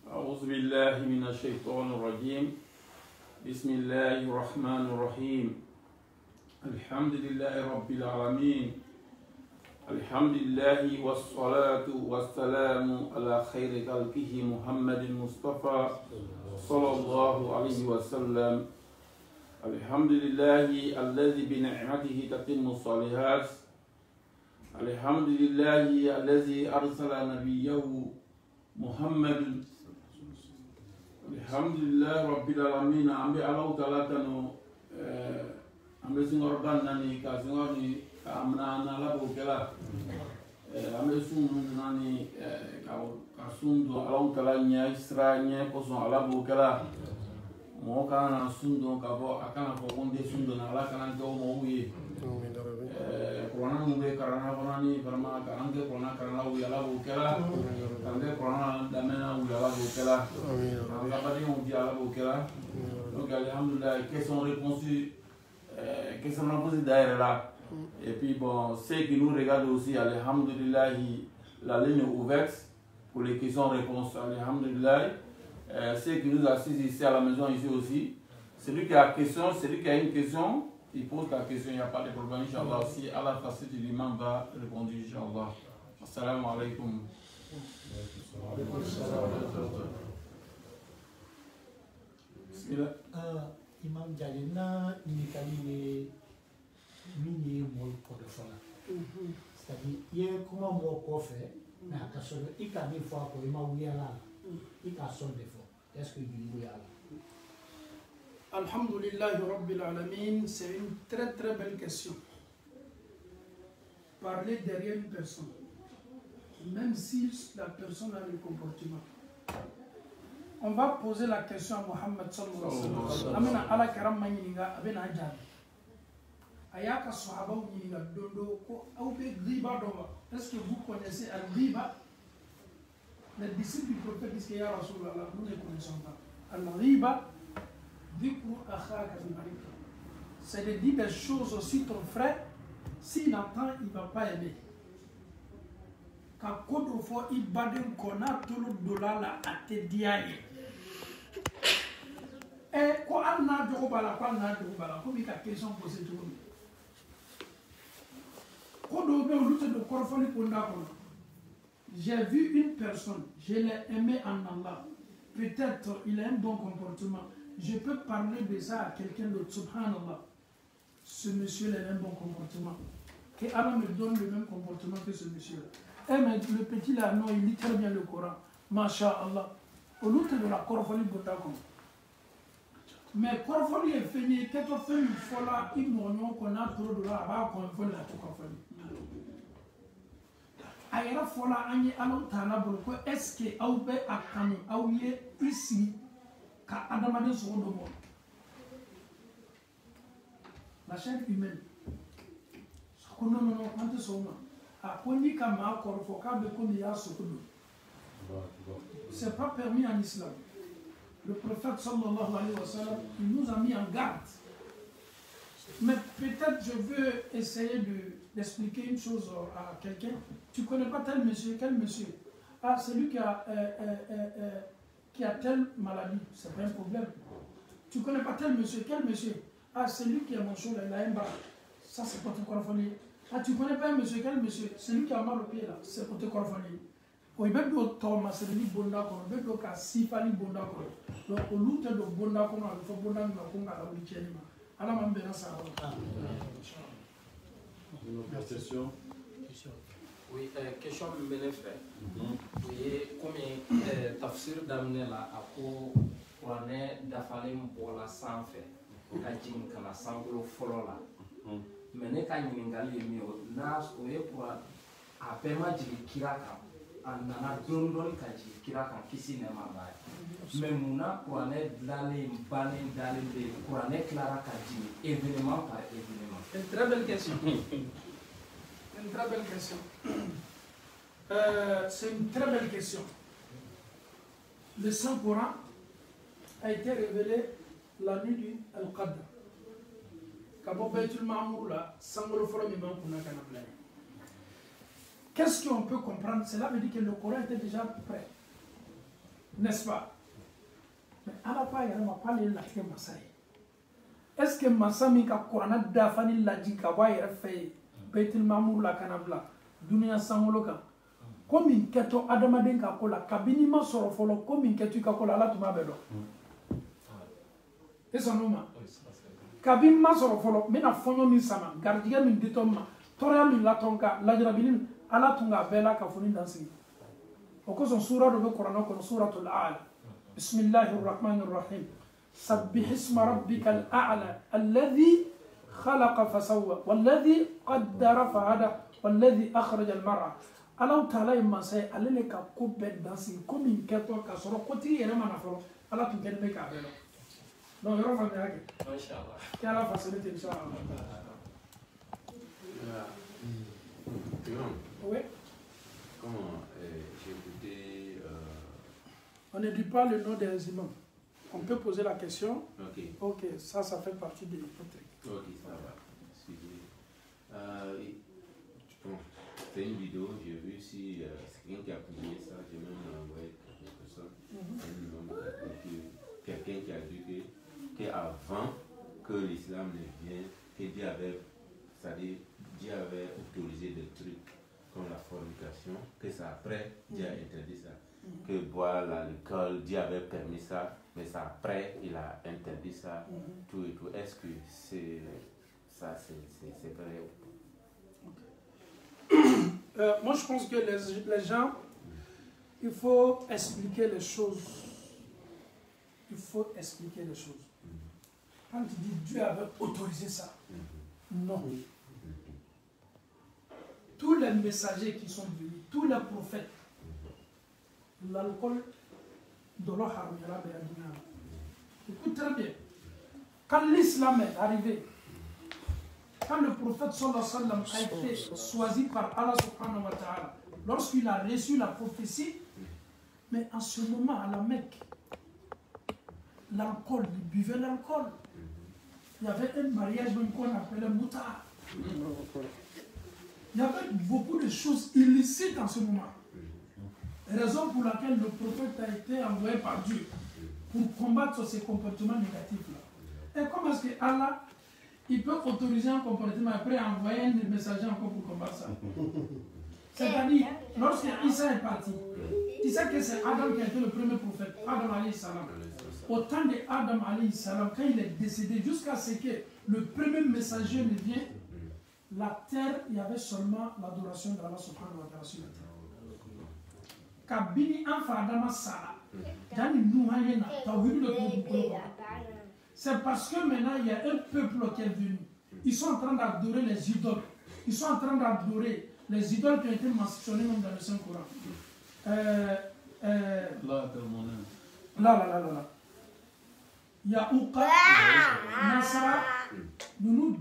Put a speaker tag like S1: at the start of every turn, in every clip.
S1: أعوذ بالله من الشيطان الرجيم. بسم الله الرحمن الرحيم. الحمد لله رب العالمين. الحمد لله والصلاة والسلام على خير خلقه محمد المصطفى صلى الله عليه وسلم. الحمد لله الذي بنعمته تتم الصالحات. الحمد لله الذي أرسل نبيه محمد. Alhamdulillah Rabbil Alamin. Ambe Allah Ta'ala tano ambe singor nani ka singor ni amna na la bokela ambe sun nani ka sun do Allah Ta'ala nya Isra nya ko sun ala bokela mo kana sun do ka bo akana ko wonde sun do na ala kana do mo wi corona mo be karana banani farma ka ange corona karana wi ala bokela ange corona damena wi ala bokela la badi on dit ala bokela. Donc alhamdulillah, questions réponses d'ailleurs là. Et puis bon, ceux qui nous regardent aussi, alhamdulillah, la ligne est ouverte pour les questions-réponses. Alhamdulillah, ceux qui nous assistent ici à la maison ici aussi, celui qui a question, celui qui a une question, il pose la question, il n'y a pas de problème, Inch'Allah. Si Allah facilite, l'imam va répondre, Inch'Allah. Assalamu alaikum.
S2: Imam Jalina Nikali Mini Mol Kodofala. C'est-à-dire, il y a comment moi qu'on fait, mais à Kassol, il y a des fois pour Imam Ouyala, il y a son défaut. Est-ce que il y a
S3: Alhamdulillah Rabbil Alamin, c'est une très très belle question. Parler derrière une personne, même si la personne a le comportement. On va poser la question à Mohammed sallallahu alayhi wa sallam. Amina ala karam manyininga abena ajabi. Ayaka sahaba manyininga dondo ko aube ghiba doma. Est-ce que vous connaissez al-ghiba? Les disciples du prophète disent que ya Rasulallah, nous ne connaissons pas. Al-ghiba, dhikru akhaka bimarika. C'est de dire des choses aussi ton frère, s'il entend, il ne va pas aimer. Quand on fois il badem kona tout le dollar la atediaye. Et quand on a de bala, quand on a de bala, comme il y a question posée tout le monde. Quand on a lutte de corfoli pour j'ai vu une personne, je l'ai aimé en Allah. Peut-être il a un bon comportement. Je peux parler de ça à quelqu'un d'autre, subhanallah. Ce monsieur a un bon comportement. Que Allah me donne le même comportement que ce monsieur-là. Eh mais le petit là, non, il lit très bien le Coran. Masha'Allah. Au lieu de la corfoli botakom. Mais corfoli est fini, quand on fait une fois là, il m'ont qu'on a trop de là, avant qu'on fait la corfoli. Aïra fola anye alon tana boloko est-ce que aube akanu aouye ici ka adamade so do mo. La chair humaine. Non, quand tu es à Konika ma korfoka de Konia Sokudu. C'est pas permis en islam. Le prophète sallallahu alayhi wa sallam, il nous a mis en garde. Mais peut-être je veux essayer d'expliquer une chose à quelqu'un. Tu connais pas tel monsieur, quel monsieur? Ah, c'est lui qui a telle maladie, c'est pas un problème. Tu connais pas tel monsieur, quel monsieur? Ah, c'est lui qui a mon shoulder, il a un bras. Ça c'est pour te corfonner. Ah, tu connais pas un monsieur, quel monsieur? Celui qui a mal au pied là, c'est pour te corfonner. Il y a des Thomas, c'est lui bonda kono, il y a des Sifali bonda kono. Donc, au lieu de bonda kono, il faut bonda kono à la week-end. Alors, on va ça.
S1: Une question.
S4: Oui, question que je vais faire. Oui, comme tafsir d'amener là, à quoi on est d'affalé pour la sang fait, quand il y a la sang pour le follow là. Mais ne quand il y a les mieux, nas ou pour à peine dire kiraka, en a dondon quand il kiraka qui s'y n'est pas. Mais mouna pour aller d'aller baner d'aller pour aller clara quand événement par événement.
S3: C'est une très belle question. Une très belle question. C'est une très belle question. Le Saint-Coran a été révélé la nuit du Al-Qadr. Quand on fait tout le monde là, sans le forum, il manque un canapé. qu'est-ce qu'on peut comprendre? Cela veut dire que le Coran était déjà prêt. N'est-ce pas? Mais à la fin, il n'y a pas de Massa. Est-ce que Massa Mika Coran Dafani Ladjika Wire fait Betil Mamour la Canabla, Dunia Samoloka? Comme une keto Adamaden Kakola, Kabinima Sorofolo, comme une ketu Kakola la Tumabelo. Et son nom? Kabinima Sorofolo, Mena Fono Misama, Gardiga Min Ditoma, Toria Min Latonka, Ladrabinin, Alatunga Bella Kafunin Dansi. Au cause de Surah de Coran, Surah Al-A'la. Bismillahir Rahmanir Rahim. سبح اسم ربك الأعلى الذي خلق فسوى والذي قدر فهدى والذي أخرج المرعى Allah Ta'ala ma say alele ka ko be dansi ko min keto ka soro ko ti yere mana folo ala tun ken be ka be no no yoro ma be ake inshallah ya la facilité inshallah oui
S5: comment j'ai écouté
S3: on ne dit pas le nom des imams. On peut poser la question.
S5: Ok.
S3: Ok, ça fait partie des trucs.
S5: Ok, ça va. Bon, c'est une vidéo, j'ai vu si c'est quelqu'un qui a publié ça, j'ai même envoyé quelques personnes. Quelqu'un qui a dit qu'avant que l'islam ne vienne, que Dieu avait, c'est-à-dire Dieu avait autorisé des trucs comme la fornication, que c'est après Dieu a interdit ça. Que boire l'alcool, Dieu avait permis ça, mais c'est après il a interdit ça, tout et tout. Est-ce que c'est vrai ou pas?
S3: Moi je pense que les gens, il faut expliquer les choses. Il faut expliquer les choses. Quand tu dis Dieu avait autorisé ça, non. Tous les messagers qui sont venus, tous les prophètes, l'alcool de l'eau haramira. Écoute très bien. Quand l'islam est arrivé, quand le prophète sallallahu alayhi wa sallam a été choisi par Allah subhanahu wa ta'ala, lorsqu'il a reçu la prophétie, mais en ce moment à la Mecque, l'alcool, il buvait l'alcool. Il y avait un mariage qu'on appelait Mouta. Il y avait beaucoup de choses illicites en ce moment. Raison pour laquelle le prophète a été envoyé par Dieu pour combattre ces comportements négatifs-là. Et comment est-ce que Allah il peut autoriser un comportement et après envoyer un messager encore pour combattre ça? C'est-à-dire, lorsque Isa est parti, tu sais que c'est Adam qui a été le premier prophète, Adam alayhi salam. Au temps de Adam alayhi salam, quand il est décédé, jusqu'à ce que le premier messager ne vienne, la terre, il y avait seulement l'adoration d'Allah subhanahu wa ta'ala sur la terre. Kabini Anfadama Sala, c'est parce que maintenant il y a un peuple qui est venu. Ils sont en train d'adorer les idoles. Ils sont en train d'adorer les idoles qui ont été mentionnées même dans le Saint-Coran. Là. Yaouka, Nasara, nous le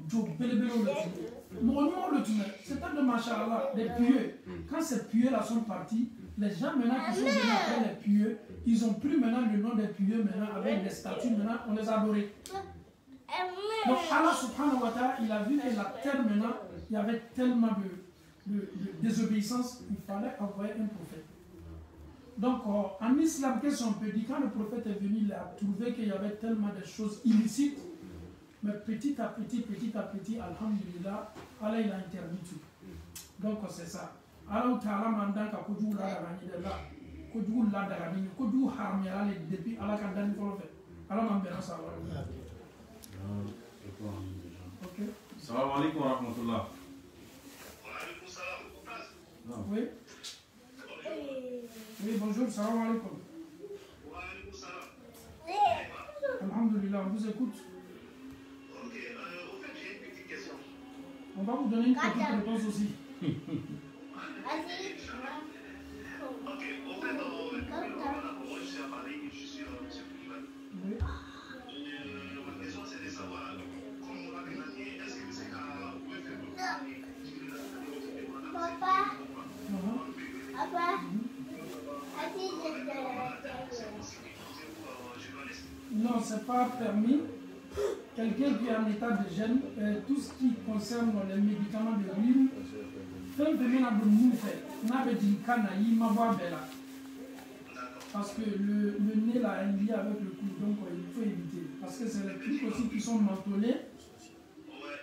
S3: tunnel. C'est un de Machallah, les pieux. Quand ces pieux-là sont partis, les gens maintenant qui sont venus après les pieux, ils ont pris maintenant le nom des pieux maintenant avec les statues, maintenant on les a adorés. Donc Allah subhanahu wa ta'ala, il a vu que la terre maintenant, il y avait tellement de désobéissance, il fallait envoyer un prophète. Donc en islam, qu'est-ce qu'on peut dire? Quand le prophète est venu, il a trouvé qu'il y avait tellement de choses illicites, mais petit à petit, alhamdulillah, Allah il a interdit tout. Donc c'est ça. Allah Ta'ala mandan ka kuju la darani de la kuju la darani kuju harmiala le depuis Allah kan dan ko fait Allah man bena sa wa OK
S6: Salam alaikum wa rahmatullah.
S7: Wa alaikum salam.
S3: Oui. Oui, bonjour, salam alaikum.
S7: Wa alaikum salam.
S3: Alhamdulillah, on vous écoute.
S7: Ok, au fait, j'ai une petite question.
S3: On va vous donner une petite réponse aussi.
S7: Ok, au fait, moi je suis à Paris, je suis monsieur Pouliman.
S3: Oui.
S7: Ma question c'est de savoir, comme on l'a dit, est-ce que c'est qu'à pouvez faire le
S3: Papa. Non, c'est pas permis. Quelqu'un qui est en état de gêne, tout ce qui concerne les médicaments de rhume, fɛn fɛn bɛna don mun fɛ n'a bɛ jigin kan na i ma bɔ a bɛɛ la parce que le nez là est lié avec le cou donc il faut éviter parce que c'est les trucs aussi qui sont mentholés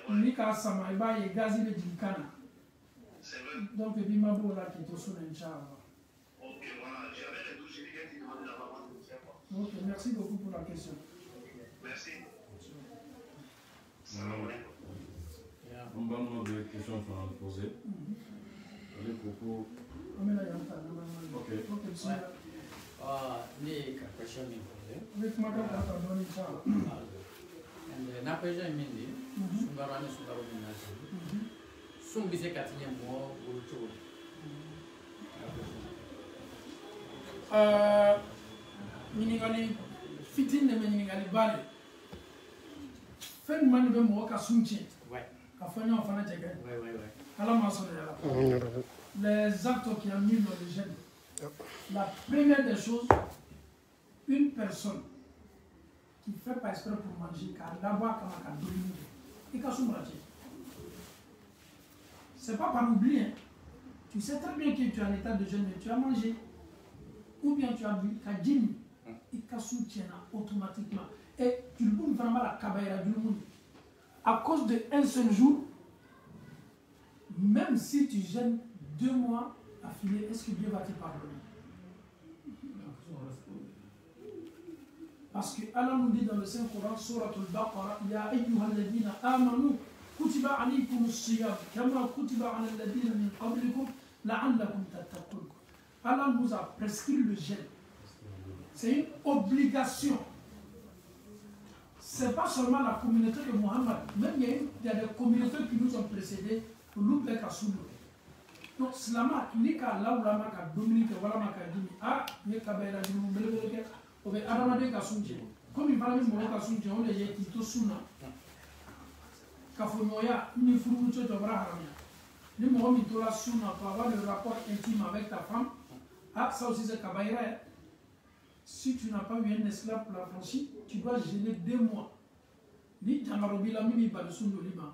S3: ni k'a sama i b'a ye gaz bɛ jigin kan na donc i b'i ma bɔ o la k'i to so la inchallah.
S7: Ok, voilà, j'avais les 12 millions qui demandaient la maman de faire quoi.
S3: Ok, merci beaucoup pour la question.
S7: Merci. Salam alaikum.
S6: Un bon nombre de questions sont posées. Les propos. Ok.
S8: Ni ka question min posé.
S3: Avec ma carte à donner ça.
S8: And na question min di sungaro ani sungaro min na sung bi se katinya mo bulucho.
S3: Ɲininkali fitini de bɛ ɲininkali ba de fɛn jumɛn de bɛ mɔgɔ ka sun tiɲɛ ka fɔ ɲɔgɔn fana cɛ kɛ ala ma sɔrɔ yàrá les actes qui ont mis dans le gène la première des choses une personne qui fait pas exprès pour manger k'a dabɔ a kama ka dumuni kɛ i ka sun mana tiɲɛ c'est pas par oubli hein. Tu sais très bien que tu es en état de jeûne mais tu as mangé ou bien tu as bu ka ji min i ka sun tiɲɛna automatiquement et jurubun fana b'a la kabayira jurubun à cause de un seul jour même si tu jeûnes 2 mois affilés est-ce que Dieu va te pardonner? Parce que Allah nous dit dans le Saint-Coran Surat al-Baqarah Ya ayyuhalladhina amanu kutiba alaykumus siyam kama kutiba ala alladhina min qablikum la'allakum tattaqun. Allah nous a prescrit le jeûne. C'est une obligation. Ce n'est pas seulement la communauté de Mohammed, même il y a des communautés qui nous ont précédés pour nous faire soulever. Donc, Slama, il n'y a qu'à là où la maca Dominique, voilà ma cadine, ah, il y a qu'à faire la Dominique, on va adamader Kassunji. Comme il parle de mon Kassunji, on est yéti tout souna. Kafonoya, ni Furucho de Brahamia. Ni Mohamed Tola Souna pour avoir le rapport intime avec ta femme. Ah, ça aussi c'est Kabaïra. Si tu n'as pas eu un esclave pour la franchir, tu dois gêner 2 mois. Ni Tamarobi la mimi Balusun de Liban.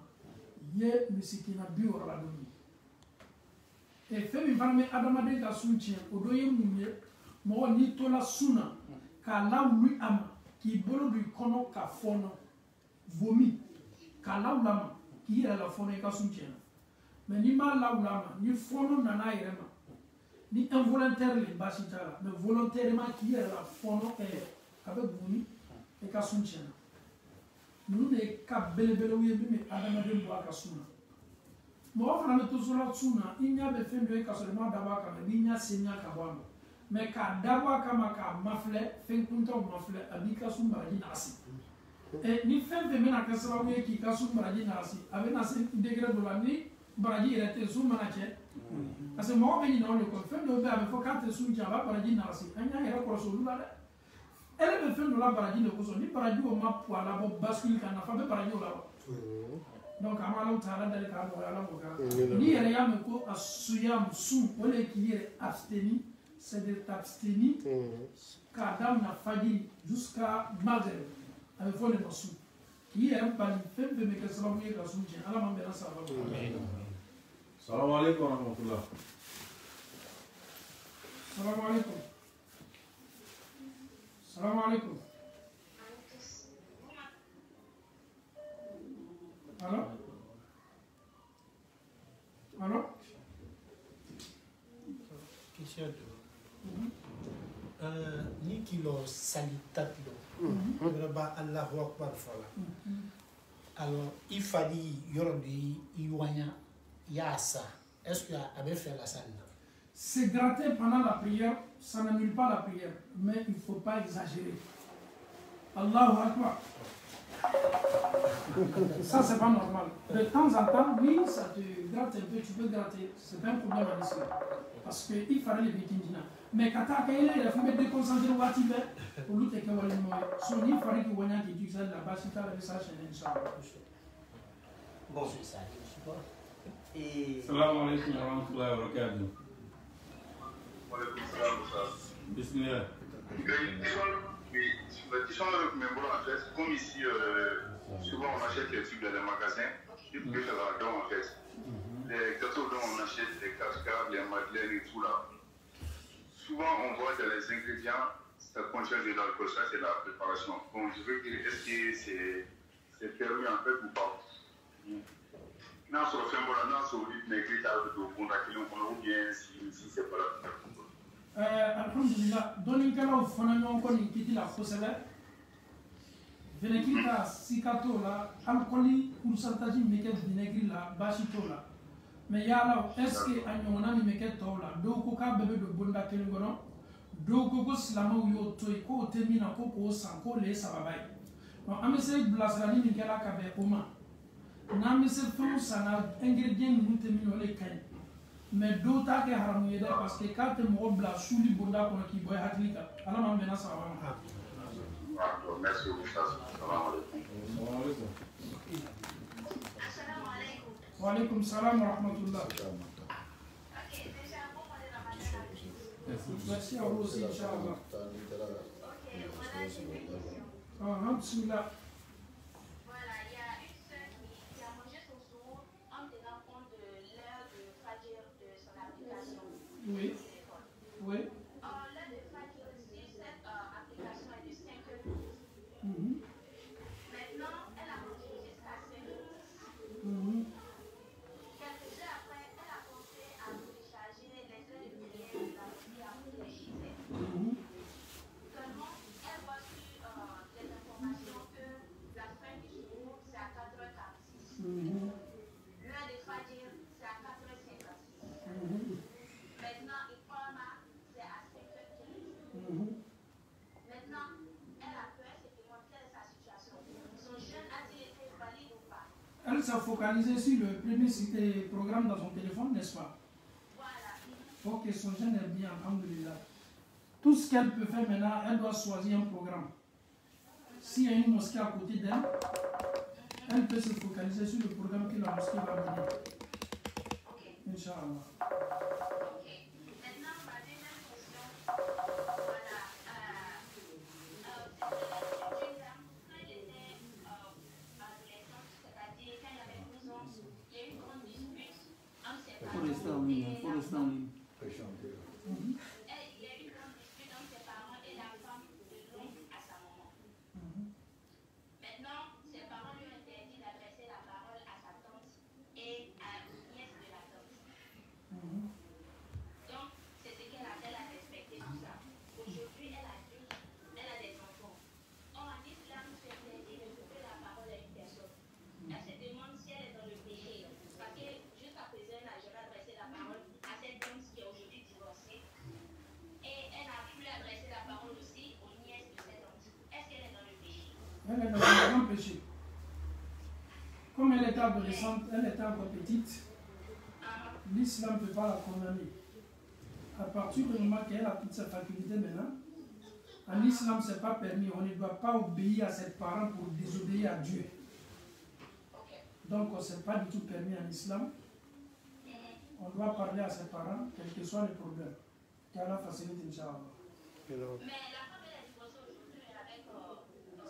S3: Yé, Musikina Bior la Domi. Et Femi Valme Adamade Kassunchi, Odoye Mouye, Mo ni Tola Souna, Kala Lui Ama, qui bolo du kono ka fono, vomi, Kala Lama, qui est la fono et Kassunchi. Mais ni mal la Lama, ni fono nana irema. Ni involontaire les basitala, mais volontairement qui est la fono avec vomi et Kassunchi. Nous n'est qu'à belebeleouye mais Adamade Boa Kasuna. Moi, on a tout sur la tsuna, il n'y a pas fait de cassement d'abord, il n'y a seigneur Kabano. Mais qu'à d'abord, comme mafle, fait content mafle, à Bikassou Maradinasi. Et ni fait de mena Kassaoué qui Kassou Maradinasi, avec un degré de l'année, Baradi était sous manager. Parce que moi, il y a un fait de faire avec 4 sous Java Baradinasi, un y a un recours sur l'ouvrage. Elle me fait de la Baradi de Koso, ni Baradi au map pour la bascule qu'on a fait Baradi au labo. Donc, Amala Tara de la ni rien ko a suyam sou wala qui est abstenu, c'est d'être abstenu qu'Adam n'a failli jusqu'à Maghreb avec vol de sou. Qui est un pali fait de mes salam et la sou à la mamela salam.
S6: Salam alaikum wa rahmatullah.
S3: Salam alaikum. Salam alaikum. Alors? Alors?
S2: Question de ni kilo salitat lo raba Allahu akbar fala alors il fallait yordi iwanya yasa est-ce que avait fait la salle
S3: c'est gratter pendant la prière ça n'annule pas la prière mais il ne faut pas exagérer Allahu akbar. Ça, c'est pas normal. De temps en temps, oui, ça te gratte un peu, tu peux gratter. C'est pas un problème en islam. Parce qu'il fallait les bikindina. Mais quand tu as il faut me déconcentrer au Watibé, pour lutter que Wally Moy. Son il fallait que Wanya qui dit ça là-bas, si tu as le message, Inch'Allah.
S8: Bon, c'est ça. Et.
S1: Salam alaikum wa rahmatullahi wa barakatuh.
S7: Wa alaikum salam.
S1: Bismillah.
S7: La question mais bon, en fait, comme ici, souvent on achète les trucs dans les magasins, tu peux faire la don en fait. les gâteaux dont on achète, les cascades, les madeleines et tout là, souvent on voit dans les ingrédients, ça contient de l'alcool, ça c'est la préparation. Donc je veux dire, est-ce que c'est permis en fait ou pas? Non, sur le film, non, sur le négligé, ou bien si c'est pas la
S3: alhamdulillah, doninkalaw fana ɲɔgɔn kɔ nin kiti la kosɛbɛ. Vinɛgiri ta sika t'o la, alcooli pourcentage min bɛ kɛ vinɛgiri la baasi t'o la. Mais yala est ce que a ɲɔgɔnna min bɛ kɛ tɔw la, dɔw ko k'a bɛɛ bɛ don bonda kelen kɔnɔ, dɔw ko ko silamɛw y'o to yen k'o tɛ min na ko k'o san k'o le ye sababa ye. Donc an bɛ se bilasirali min kɛra ka bɛn o ma. N'an bɛ se fɛnw sanna ingrédients ninnu tɛ min na o le ka ɲi. Mais dɔw t'a kɛ haramu ye dɛ parce que k'a tɛ mɔgɔ bila suli bonda kɔnɔ k'i bɔ i hakili kan. Ala m'an bɛnna sababa ma.
S7: Merci beaucoup. Salam alaikum.
S3: Wa alaikum salam wa rahmatullah. Merci à vous aussi, Inch'Allah. Bismillah.
S9: Voilà, il y a une sœur qui a mangé son sourd en tenant compte de l'heure de Fajr de son application.
S3: Oui. Oui.
S9: L'heure de Fajr, si cette application est de 5h12. Maintenant, elle a mangé jusqu'à 5h10. Quelques heures après, elle a pensé à télécharger les heures de prière de la mosquée à côté de chez elle. Seulement, elle voit sur les informations que la fin du jour, c'est à 4h46. L'heure de Fajr, c'est à 4h56. Maintenant, Iqama, c'est à 5h15. Maintenant, elle a peur, c'est que quelle est sa situation? Son jeûne a-t-il été valide ou pas?
S3: Elle s'est focalisée sur le premier programme dans son téléphone, n'est-ce pas?
S9: Voilà.
S3: Ok, son jeûne est bien, alhamdulillah. Tout ce qu'elle peut faire maintenant, elle doit choisir un programme. S'il y a une mosquée à côté d'elle, elle peut se focaliser sur le programme que la mosquée va donner.
S9: Ok.
S3: Inch'Allah.
S9: Ok. Maintenant, ma deuxième question, voilà. C'était une dame, quand elle était adolescente, c'est-à-dire quand elle avait 12 ans, il y a eu une grande dispute entre ses parents. Il y a eu une grande dispute entre ses parents et la femme de l'oncle à sa maman. Maintenant, ses parents lui ont interdit d'adresser la parole à sa tante et à la nièce de la tante. Donc, c'est ce qu'elle a respecté tout ça. Aujourd'hui, elle a des enfants. Or, en islam, c'est interdit de couper la parole à une personne. Elle se demande si elle est dans le péché. Parce que jusqu'à présent, elle n'a jamais adressé la parole à cette tante qui est aujourd'hui divorcée. Et elle n'a plus adressé la parole aussi aux nièces de cette tante. Est-ce qu'elle est dans le péché?
S3: Elle est dans un grand péché. Comme elle était adolescente, elle était encore petite, l'islam ne peut pas la condamner. À partir du moment qu'elle a toutes ses facultés maintenant, en islam, ce n'est pas permis. On ne doit pas obéir à ses parents pour désobéir à Dieu. Donc, ce n'est pas du tout permis en islam. On doit parler à ses parents, quel que soit le problème. Qu'Allah facilite, Inch'Allah.
S9: Mais la femme, elle est divorcée aujourd'hui avec l'oncle de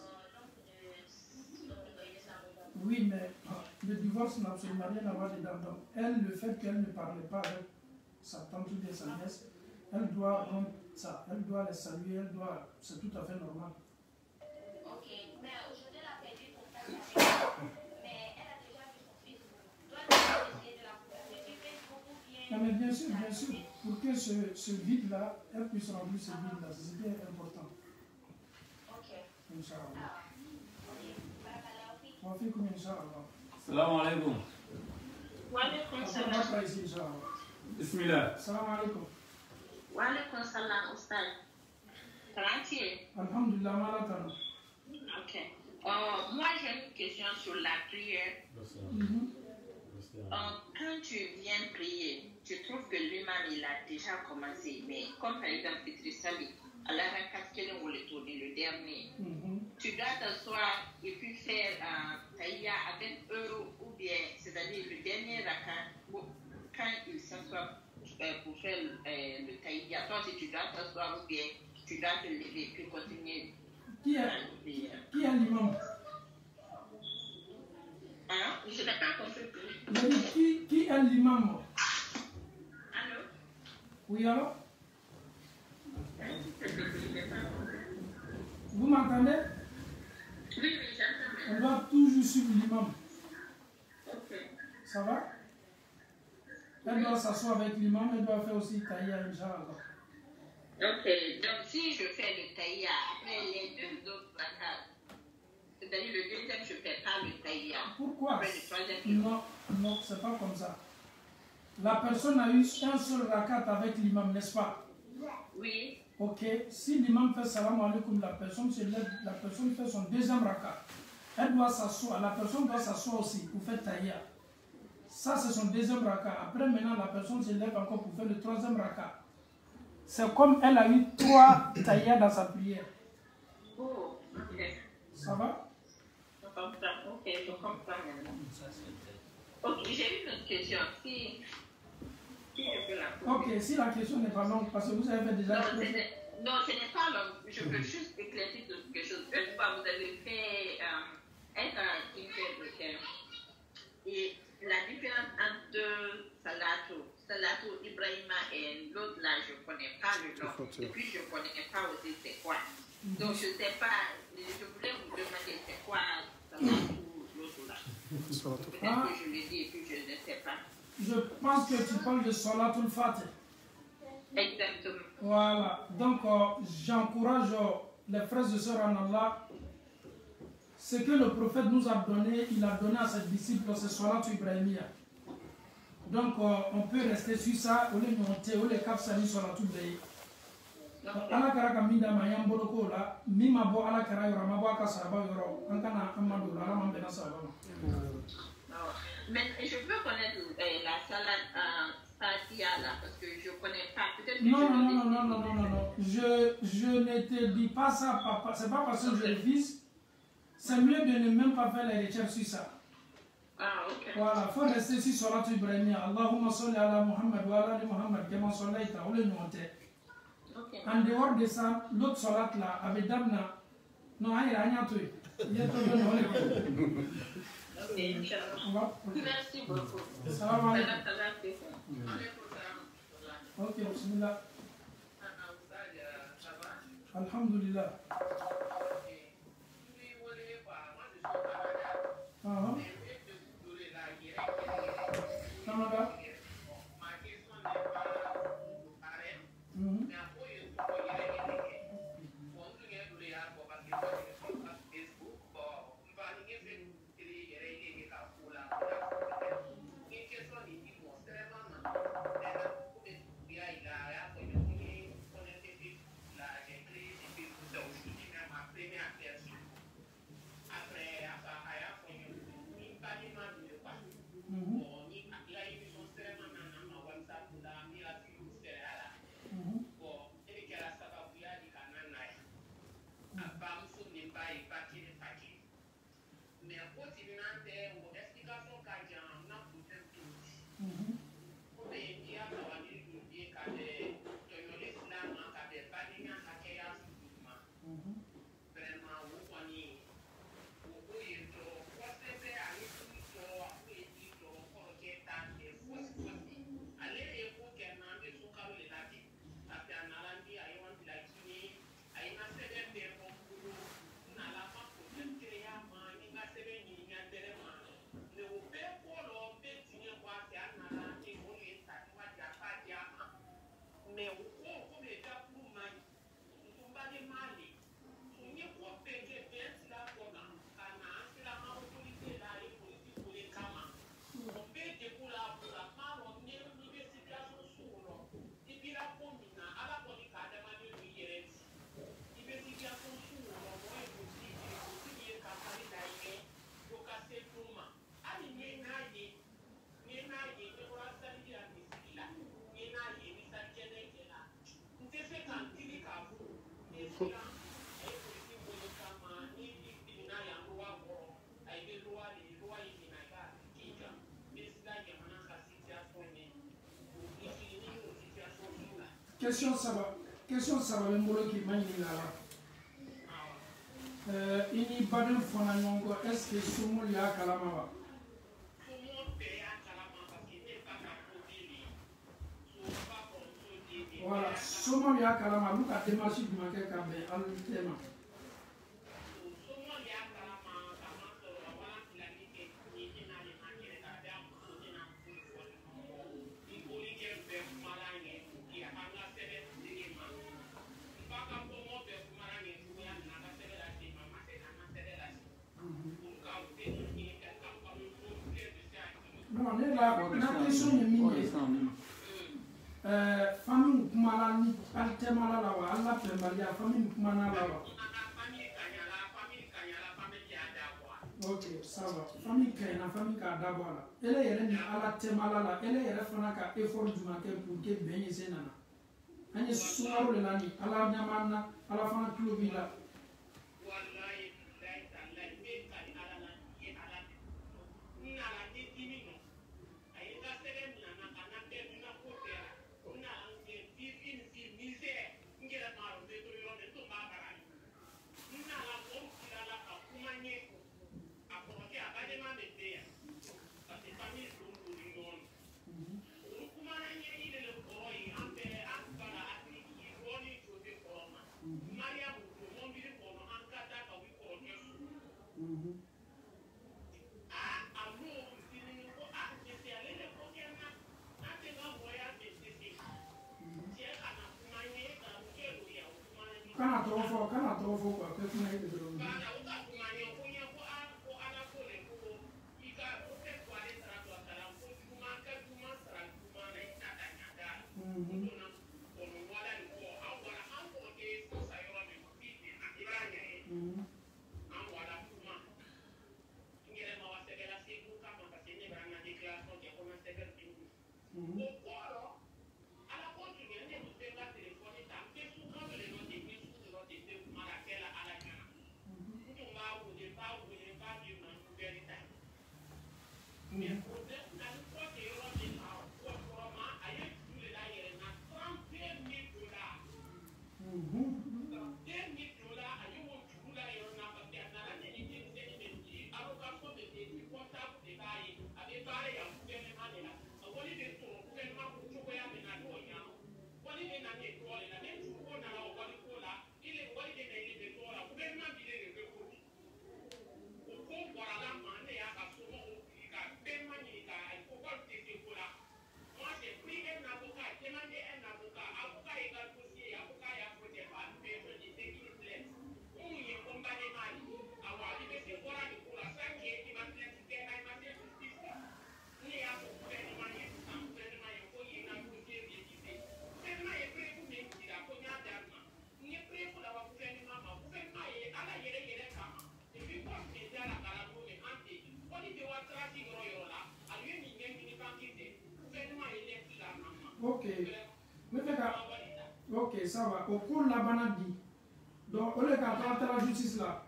S9: sa maman.
S3: Oui, mais le divorce n'a absolument rien à voir dedans. Donc, elle, le fait qu'elle ne parlait pas avec sa tante ou bien sa nièce, elle doit rompre ça. Elle doit les saluer, c'est tout à fait normal.
S9: Ok, mais aujourd'hui, elle a perdu contact avec elle. Mais elle a déjà vu son Facebook. Toi, tu vas essayer de la contacter sur Facebook ou bien.
S3: Non, mais bien sûr, pour que ce vide-là, elle puisse remplir ce vide-là, c'est bien important.
S9: Ok.
S3: Inch'Allah.
S9: Ok.
S3: On fait comme Inch'Allah.
S1: Salam alaikum.
S10: Wa alaikum
S3: On
S10: salam.
S3: va pas ici, Inch'Allah.
S1: Bismillah.
S3: Salam alaikum.
S10: Wa alaikum salam, Oustaz. Tranquille.
S3: Alhamdulillah, malatana.
S10: Ok. Moi, j'ai une question sur la prière. Quand tu viens prier, tu trouves que l'imam il a déjà commencé, mais comme par exemple Fitri Sali, à la rakat qu'elle voulait tourner le dernier, tu dois t'asseoir et puis faire taïya avec eux ou bien, c'est-à-dire le dernier rakat, quand il s'assoit pour faire le taïya, toi si tu dois t'asseoir ou bien tu dois te lever puis continuer.
S3: Qui est l'imam?
S10: Hein? Je n'ai pas compris.
S3: J'ai dit, qui est l'imam?
S10: Allô?
S3: Oui, alors? Vous m'entendez?
S10: Oui, j'entends.
S3: On doit toujours suivre l'imam.
S10: Ok.
S3: Ça va? Elle doit s'asseoir avec l'imam, elle doit faire aussi taïya, Inch'Allah.
S10: Ok, donc si je fais le taïya, après les deux autres rakats, c'est-à-dire le deuxième, je ne fais pas le taïya.
S3: Pourquoi?
S10: Après le troisième,
S3: Non, c'est pas comme ça. La personne a eu un seul rakat avec l'imam, n'est-ce pas?
S10: oui.
S3: Ok, si l'imam fait salam alaikum, la personne se lève, la personne fait son deuxième rakat. Elle doit s'asseoir, la personne doit s'asseoir aussi pour faire taïya. Ça, c'est son deuxième rakat. Après, maintenant, la personne se lève encore pour faire le troisième rakat. C'est comme elle a eu 3 taïya dans sa prière.
S10: Oh, ok.
S3: Ça va?
S10: Je comprends. Ok, je comprends maintenant. Ok, j'ai une autre question. Si je peux la poser.
S3: Ok, si la question n'est pas longue, parce que vous avez fait déjà...
S10: Non, ce n'est pas long. Je veux juste éclaircir quelque chose. Une fois, vous avez fait être un interlocuteur. Et la différence entre Salatou Ibrahima et l'autre là, je ne connais pas le nom. Et puis, je ne connais pas aussi c'est quoi. Donc, je ne sais pas. Je voulais vous demander c'est quoi Salatou l'autre là. Peut-être que je le dis et puis je ne sais pas.
S3: Je pense que tu parles de Salatul Fatih.
S10: Exactement.
S3: Voilà. Donc, j'encourage les frères et sœurs en Allah. Ce que le prophète nous a donné, il a donné à ses disciples, c'est Salatul Ibrahimia. Donc, on peut rester sur ça, on les monter, on les capsani Salatul Ibrahimia. Ala kara ka min d'a ma y'an bolo k'o la min ma bɔ ala kara yɔrɔ a ma bɔ a ka sahaba yɔrɔ an kana an ma don ala man bɛnna sahaba ma.
S10: Mais je peux connaître la salade Fatiha là parce que je connais pas. Peut-être que
S3: non. Je ne te dis pas ça, papa. C'est pas parce que je le vise. C'est mieux de ne même pas faire les recherches sur ça.
S10: Ah, ok.
S3: Voilà, il faut rester sur Salatul Ibrahimia. Allahumma salli ala Muhammad wa ala ali Muhammad kama sallaita ou le monter. En dehors de ça, l'autre salat là, avec Damna, non, il n'y a rien à tout. Il y a tout le
S10: Merci beaucoup.
S3: Salam alaikum. Ok, bismillah. Alhamdulillah. Canada. Question saba bɛ n bolo k'i ma ɲininka la. I ni baden fɔnna ɲɔgɔn kɔ est ce que sumu y'a kalama wa? Voilà, Somalia Kalama, look at the machine to make a campaign, I'll tell you. Non, on est là, la question est mise. Famille Kumala ni Altemala Lawa, Allah Pembalia, famille Kumana Lawa. Ok, ça va. Famille Kaina, famille Kadabala. Elle est à la Temalala, elle est à effort du maquet pour que Benny Senana. Agnès Soumaro de l'année, à la Yamana, à la fin de Clovilla. Kana tofo kwa kwa kuna ile ndio. Ok, ça va. Au cours de la banane, donc on est à la justice là.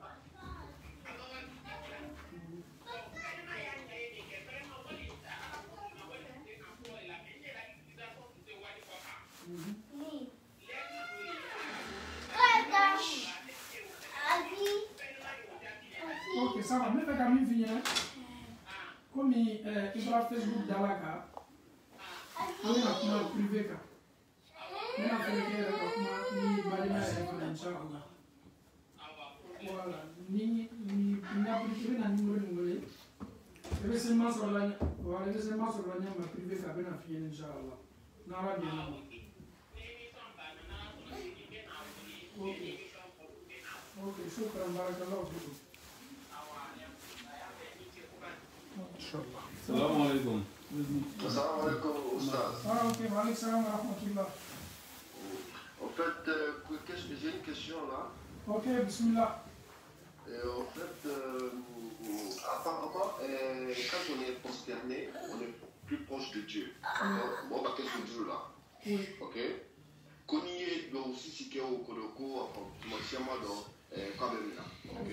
S3: Ok, ça va. Mais quand même finir, comme il va Facebook d'Alaka, on est à privé. Voilà, ni n'a privé na numéro ngolé. Et c'est ma sur la voilà, c'est ma sur la ma privé ka bena fi inshallah. Na ra bien. OK, shukran barakallahu fikum. Inshallah.
S1: Assalamu alaikum.
S11: Assalamu alaikum, Oustaz.
S3: Ah, ok, wa alaikum salam wa rahmatullah.
S11: En fait, j'ai une question là.
S3: Ok, bismillah.
S11: En fait, apparemment, quand on est prosterné, on est plus proche de Dieu. Bon, bah, qu'est-ce que Dieu là?
S3: Oui.
S11: Ok. Konnié, donc aussi, si on a enfin, dans quand même là. Ok.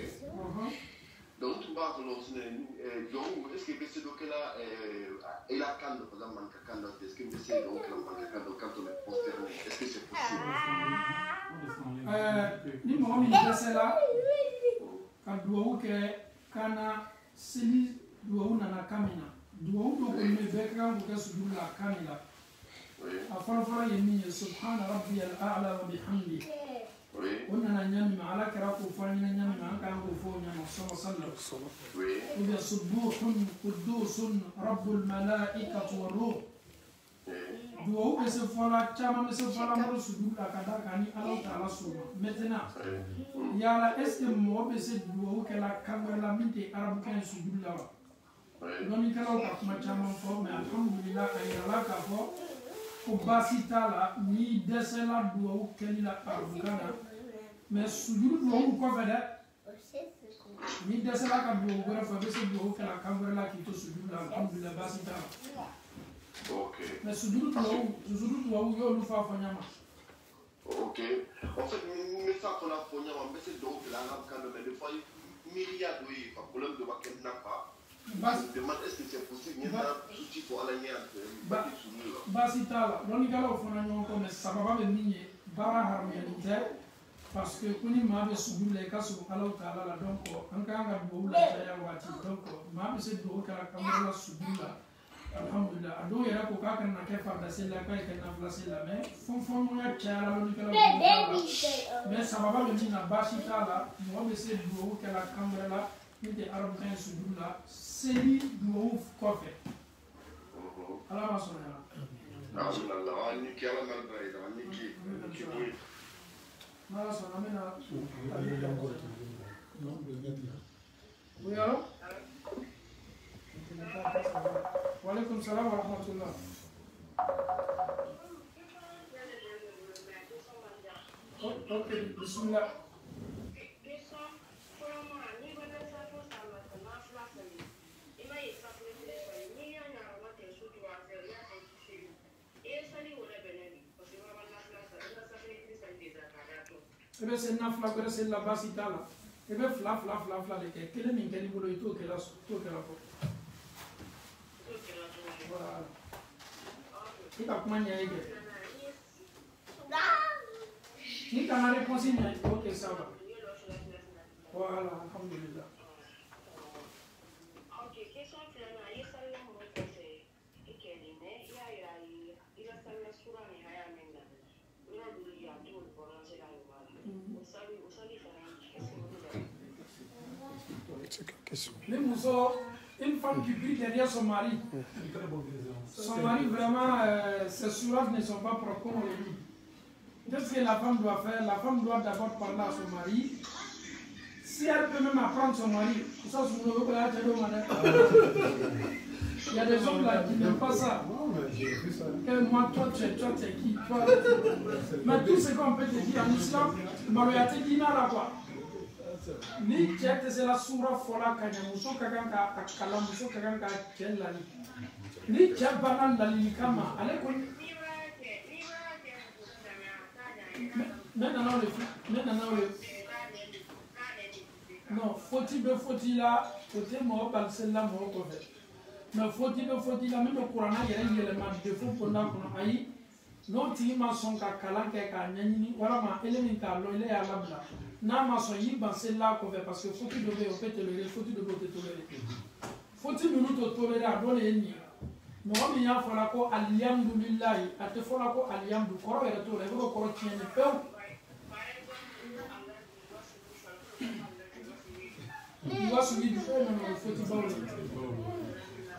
S11: Donc, tu vas donc, est-ce que c'est donc là, et la canne, par exemple, est-ce que c'est donc quand on est prosterné, est-ce que c'est possible?
S3: Ni mɔgɔ min dɛsɛla ka duwawu kɛ kana seli duwawu nana kan min na duwawu dɔ kɔni bɛ bɛɛ kan k'o kɛ sujuru la kan min na أفرفر يمين سبحان ربي الأعلى وبحمده قلنا نعمل على كراكو فاني نعمل عن كراكو فاني صلى الله عليه وسلم ويا سبوح قدوس رب الملائكة والروح دوو بس فلا تشاما بس فلا مرو سجود كذا كاني الله تعالى سوما maintenant yala est-ce que mo be se duwo kala kamera minti arab kan sujud la doni kala ka kuma chama fo mais alhamdulillah ayala ka fo ko basita la ni desela duwo kali la arab kana mais sujud duwo ko fada ni desela ka duwo gora fa be se duwo kala kamera la ki to sujud la alhamdulillah basita
S11: Ok.
S3: Mais sujud duwo yo lu fa fanyama.
S11: Ok. En fait, mais ça qu'on a fait, mais c'est donc la langue quand même, des fois, milliards de problèmes de Wakem n'a pas. Je me demande est-ce que c'est possible, il y a un souci pour aller à
S3: Basitala, l'onikala au fond, on a sababa de minier, bara harmonisé, parce que kuni mabe subu les cas sur Allah Ta'ala, donc, en cas de boule, donc, mabe c'est de la caméra subu là. Alhamdulillah, ado yera ko ka kan na ke farda sella ka ke na fla sella me fon ya chala lo nikala mais sababa le mina bashi tala mo be se do ke la camera la ni de arab kan sudula seli do kofe ala ma sona
S11: Allah ni ki ala mal bayda ni ki
S3: ma sona mena oui alors وعليكم السلام ورحمة الله. Ok, bismillah. Ebe se nafla kore se la basita la. Ebe fla le ke kele min keli bolo ito ke la ko. Voilà. Il va comment y aller. Ni quand la réponse est ok, ça va. Voilà, alhamdulillah.
S9: Ok, question finale, il y a ça là, moi, c'est il y a ça là sur la nihaya menga. Il y a tout le bon, c'est là.
S3: Les mousseaux, une femme qui prie derrière son mari. Son mari, vraiment, ses sourages ne sont pas propres comme on le dit. Qu'est-ce que la femme doit faire? La femme doit d'abord parler à son mari. Si elle peut même apprendre son mari, ça c'est mon il y a des hommes là qui n'aiment pas ça. Et moi, toi, tu es qui? Toi, mais tout ce qu'on peut te dire en islam, Maroyate Dina là quoi. Ni cɛ tɛ se la sura fɔla ka ɲɛ muso ka kan ka kalan muso ka kan ka cɛ lali ni cɛ banna lalili kama ale ko ne nana o le non foti bɛ foti la o tɛ mɔgɔ baliseli la mɔgɔ kɔfɛ mais foti bɛ foti la min bɛ kuranna yɛrɛ yɛlɛma defo kɔnɔna kɔnɔ ayi n'o tigi ma sɔn ka kalan kɛ k'a ɲɛɲini walama ele min t'a lɔn ele y'a labila n'a ma sɔn y'i ban selila kɔfɛ parce que foti dɔ bɛ yen o bɛ toléré foti dɔ bɛ yen o tɛ toléré foti ninnu tɛ toléré a dɔ de ye nin ye mɔgɔ min y'a fɔla ko alihamudulilayi a tɛ fɔla ko alihamudu kɔrɔ yɛrɛ t'o la i bɛ k'o kɔrɔ tiɲɛ pewu i ka sugi du fɛn ninnu o ye foti baw ye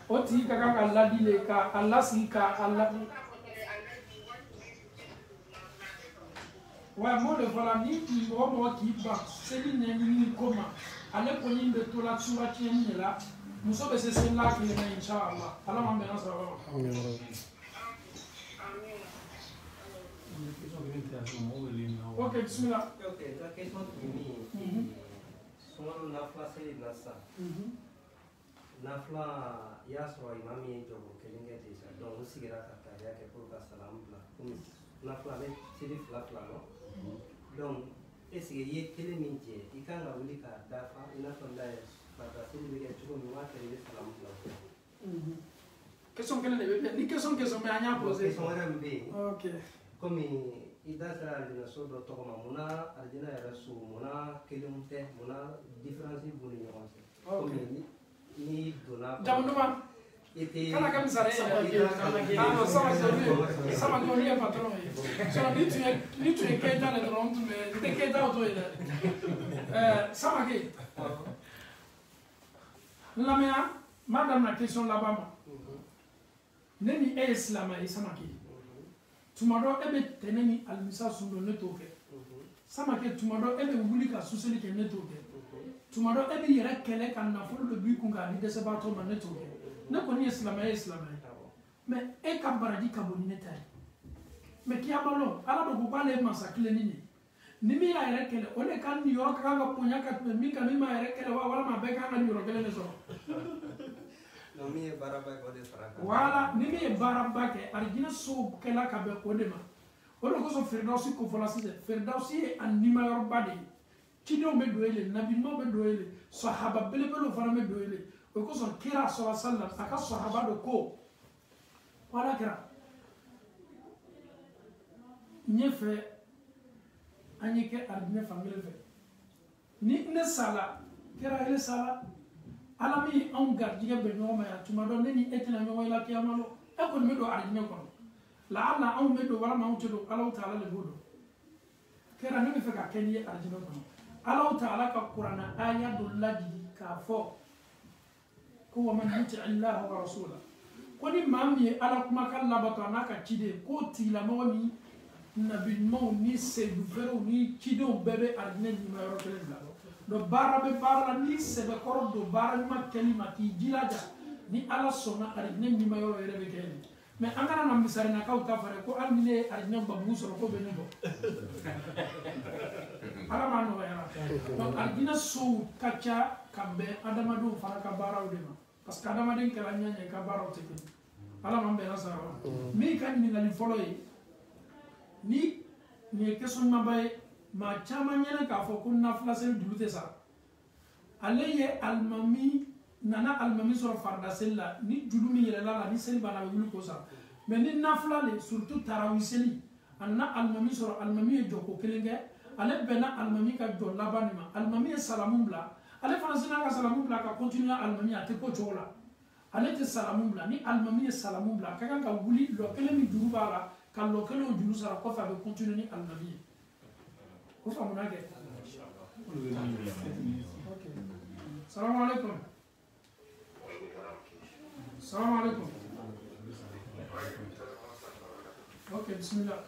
S3: o tigi ka kan ka ladi le ka a lasigi ka a ladi. Ouais, moi le voilà ni moi qui bat, c'est une comment. Allez pour une de tout la tsoula qui est là. Nous sommes ces là qui est Inch'Allah. Alors on verra ça va. Ok, bismillah.
S12: Ok, la question de souvent nafla c'est nasa. Nafla yaswa imami jogo kelinga déjà. Donc aussi gira kata ya ke pour salam bla. Nafla c'est des flafla non. Donc, est-ce qu'il y a quel métier? Il y a un dafa, il y a un
S3: question quelle est la question que je me posée.
S12: Ok. Comme il y a des choses de Tokoma, Mona, Adina Rasu, Mona, Kelumte, Mona, différence de Comme il y a
S3: Kana kami sare non sama ko ni patron so ni tu es Keita le dron tu te Keita auto ile sama ke la mea madame la question là-bas neni e islama e sama ke tumado ebe teneni almisa sundo ne toke sama ke tumado ebe wuli ka suseli ke ne toke tumado ebe yere kele kan na folo le bi kun ka ni dese ba to ma ne toke ne koni islama mais e ka baraji ka boni ne tay mais ki amalo ala do ko bale masakile nini ni mi ya yere kele o le kan ni yo ka ga ponya ka mi ka mi ma yere kele wala ma be ka ga ni yo kele ne so
S12: no mi e baraba ko de saraka
S3: wala ni mi e baraba ke arjina so kela ka be ko de ma o do ko so firdausi ko fola sise firdausi an ni ma yor bade ci do be doele nabi mo be doele sahaba bele bele fara me doele o ko son kira sallallahu alaihi wasallam aka sahaba do ko wala kira nyefe anyike arjina famille fe ni ne sala kira ile sala alami on gardiga be no ma ya tuma do ni etina no wala kiyamalo e ko me do arjina ko la alla on me do wala ma on do Allah taala le bodo kira ni fe ka keni arjina ko Allah taala ka qur'ana aya do ladi ka fo ko wa man yuti Allah wa rasula ko ni mami ala kuma kan labato anaka chide ko tila mo ni nabi mo ni se du vero ni chide o bebe arjina ni ma yoro kele do barabe barala ni sebe koro do bara ma kelima ki jilaja ni ala sona arjina ni ma yoro rebe kele mais angana na misari na kaw tafare ko amine arjina babu so ko beni do ala ma no ya donc arjina so kacha kambe adama do faraka baraw de ma parce que adama den kala nyanya ka baraw te ala ma be rasa mi kan ni ngali folo ni question ma bay ma chama nyana ka fo kun na flasel dulute sa aleye almami nana almami so farda sella ni julumi yele la ni sel bana wulu ko sa mais ni nafla le surtout tarawiseli anna almami so almami e joko kelenge ale bena almami ka do labanima almami e salamum bla ale fansina ka salamum bla ka continuer almami ate ko chola ale te salamum bla ni almami e salamum bla ka kan ka wuli lo kele mi juru bala ka lo kele o juru sara ko fa be continuer ni almami ko fa munage okay salam alaikum salam alaikum okay bismillah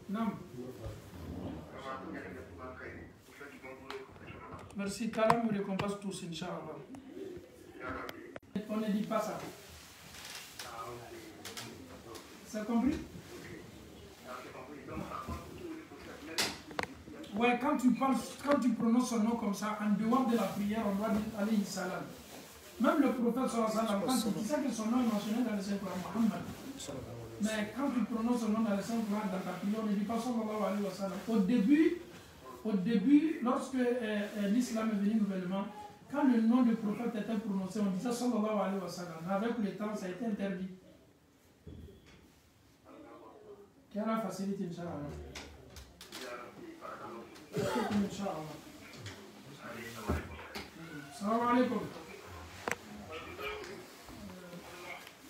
S3: nam merci qu'Allah nous récompense tous inchallah on ne dit pas ça c'est compris. Ouais, quand tu parles, quand tu prononces son nom comme ça, en dehors de la prière, on doit dire alayhi salam. Même le prophète sallallahu alayhi wa sallam, quand tu sais que son nom est mentionné dans le Saint-Coran, Muhammad. Mais quand tu prononces son nom dans le Saint-Coran, dans ta prière, on ne dit pas sallallahu alayhi wa sallam. Au début, lorsque l'islam est venu nouvellement, quand le nom du prophète était prononcé, on disait sallallahu alayhi wa sallam. Avec le temps, ça a été interdit. Quelle est la facilité, Inch'Allah? Inch'Allah. Salam alaikum.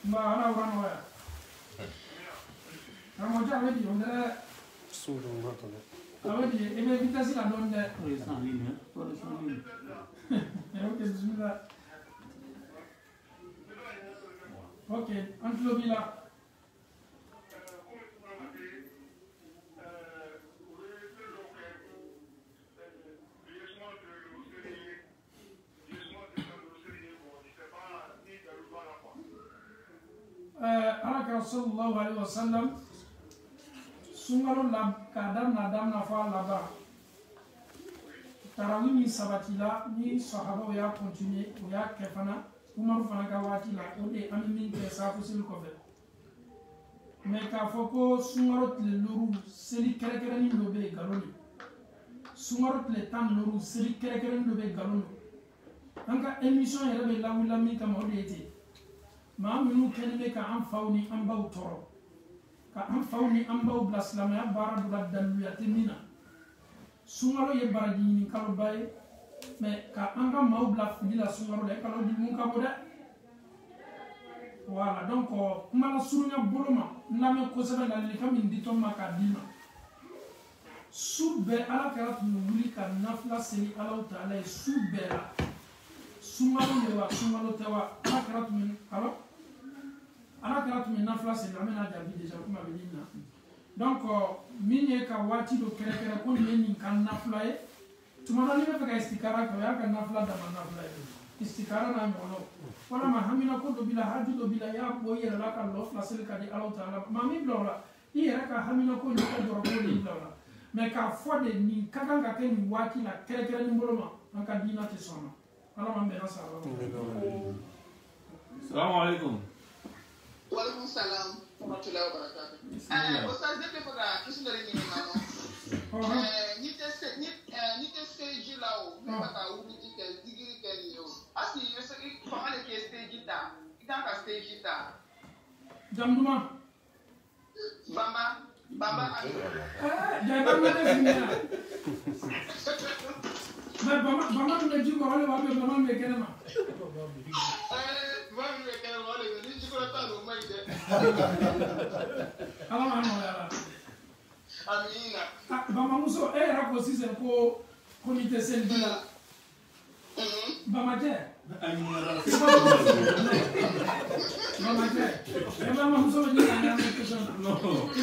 S3: Mbak ana orang waya. Kamu jangan di onda. Suruh mata. Kamu di, ini kita sih ada onda. Tulisan ini, tulisan ini. Oke, bismillah. Oke, antum bilang. Alaka sallallahu alaihi wasallam sungalo la kadam na fa là-bas tarawi mi sabatila ni sahaba ya continuer o ya kefana Umar fana ka wati la o de amini ke safu sil ko fe mais ka foko sungaro tle luru seli kere kere ni lobe galoni sungaro tle tan luru seli kere kere ni lobe galoni anka émission yere be lawula mi ka mo de ete ma minu kelme ka am fawni am baw toro ka am fawni am baw blaslam ya bara du dalu ya temina sungalo ye baraji ni kalo bay mais ka anga maw blaf ni la sungalo de kalo di mun ka boda Voilà, donc, comment la sounya boloma, n'a même causé la lifam indito makadima. Soube ala karat muli ka nafla seni ala taala soube la. Sumalo lewa, sumalo tewa, ala karat min, alors? Ala karat min nafla seni, amena jabi déjà, comme avait dit. Donc, mine ka wati do kere kere ko ni kan nafla e. Tumana ni me ka istikara ko ya kan nafla da nafla e. Istikara na mono. Wala mahamina ko do bila haju do bila ya bo yera la kan lof la sel ka di Allah taala mami blola i yera ka hamina ko ni ka do ko ni blola mais ka fo de ni ka kan ka ken wati la kere kere ni boloma an ka dina te sona wala man be na sa
S1: Assalamu alaikum.
S13: Wa alaikum salam wa rahmatullahi wa barakatuh. Ustaz de pepoga kisundari ni mano. Ni te stage la o me bata uru ti ke digiri ke ni o. Asi yese ki famale ke stage ta. Ita ka stage ta.
S3: Jamduma.
S13: Bamba ani.
S3: Jaba me te fina. Mais bamba me dit ko wala wabe bamba me kenema.
S13: Bamba me kenema wala ni jiko ta no mai de.
S3: Ala ma no ya.
S13: Amina.
S3: Bamba muso era ko sise ko ni te selbila. Bamba je. Bamba je. Bamba muso ni na na ke sana. No.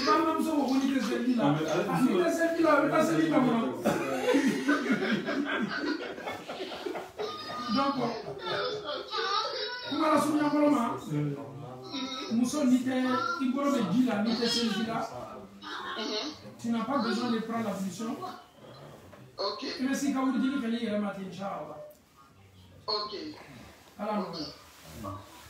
S3: Bamba muso ko ni te selbila. Ni te selbila, ta selbila mo. Donc, comment la sounya boloma? Muso ni te ibolo be dila ni te selbila. Tu n'as pas besoin de prendre la solution.
S13: Ok.
S3: Mais si quand vous dites que il y a matin, Inch'Allah.
S13: Ok.
S3: Alors,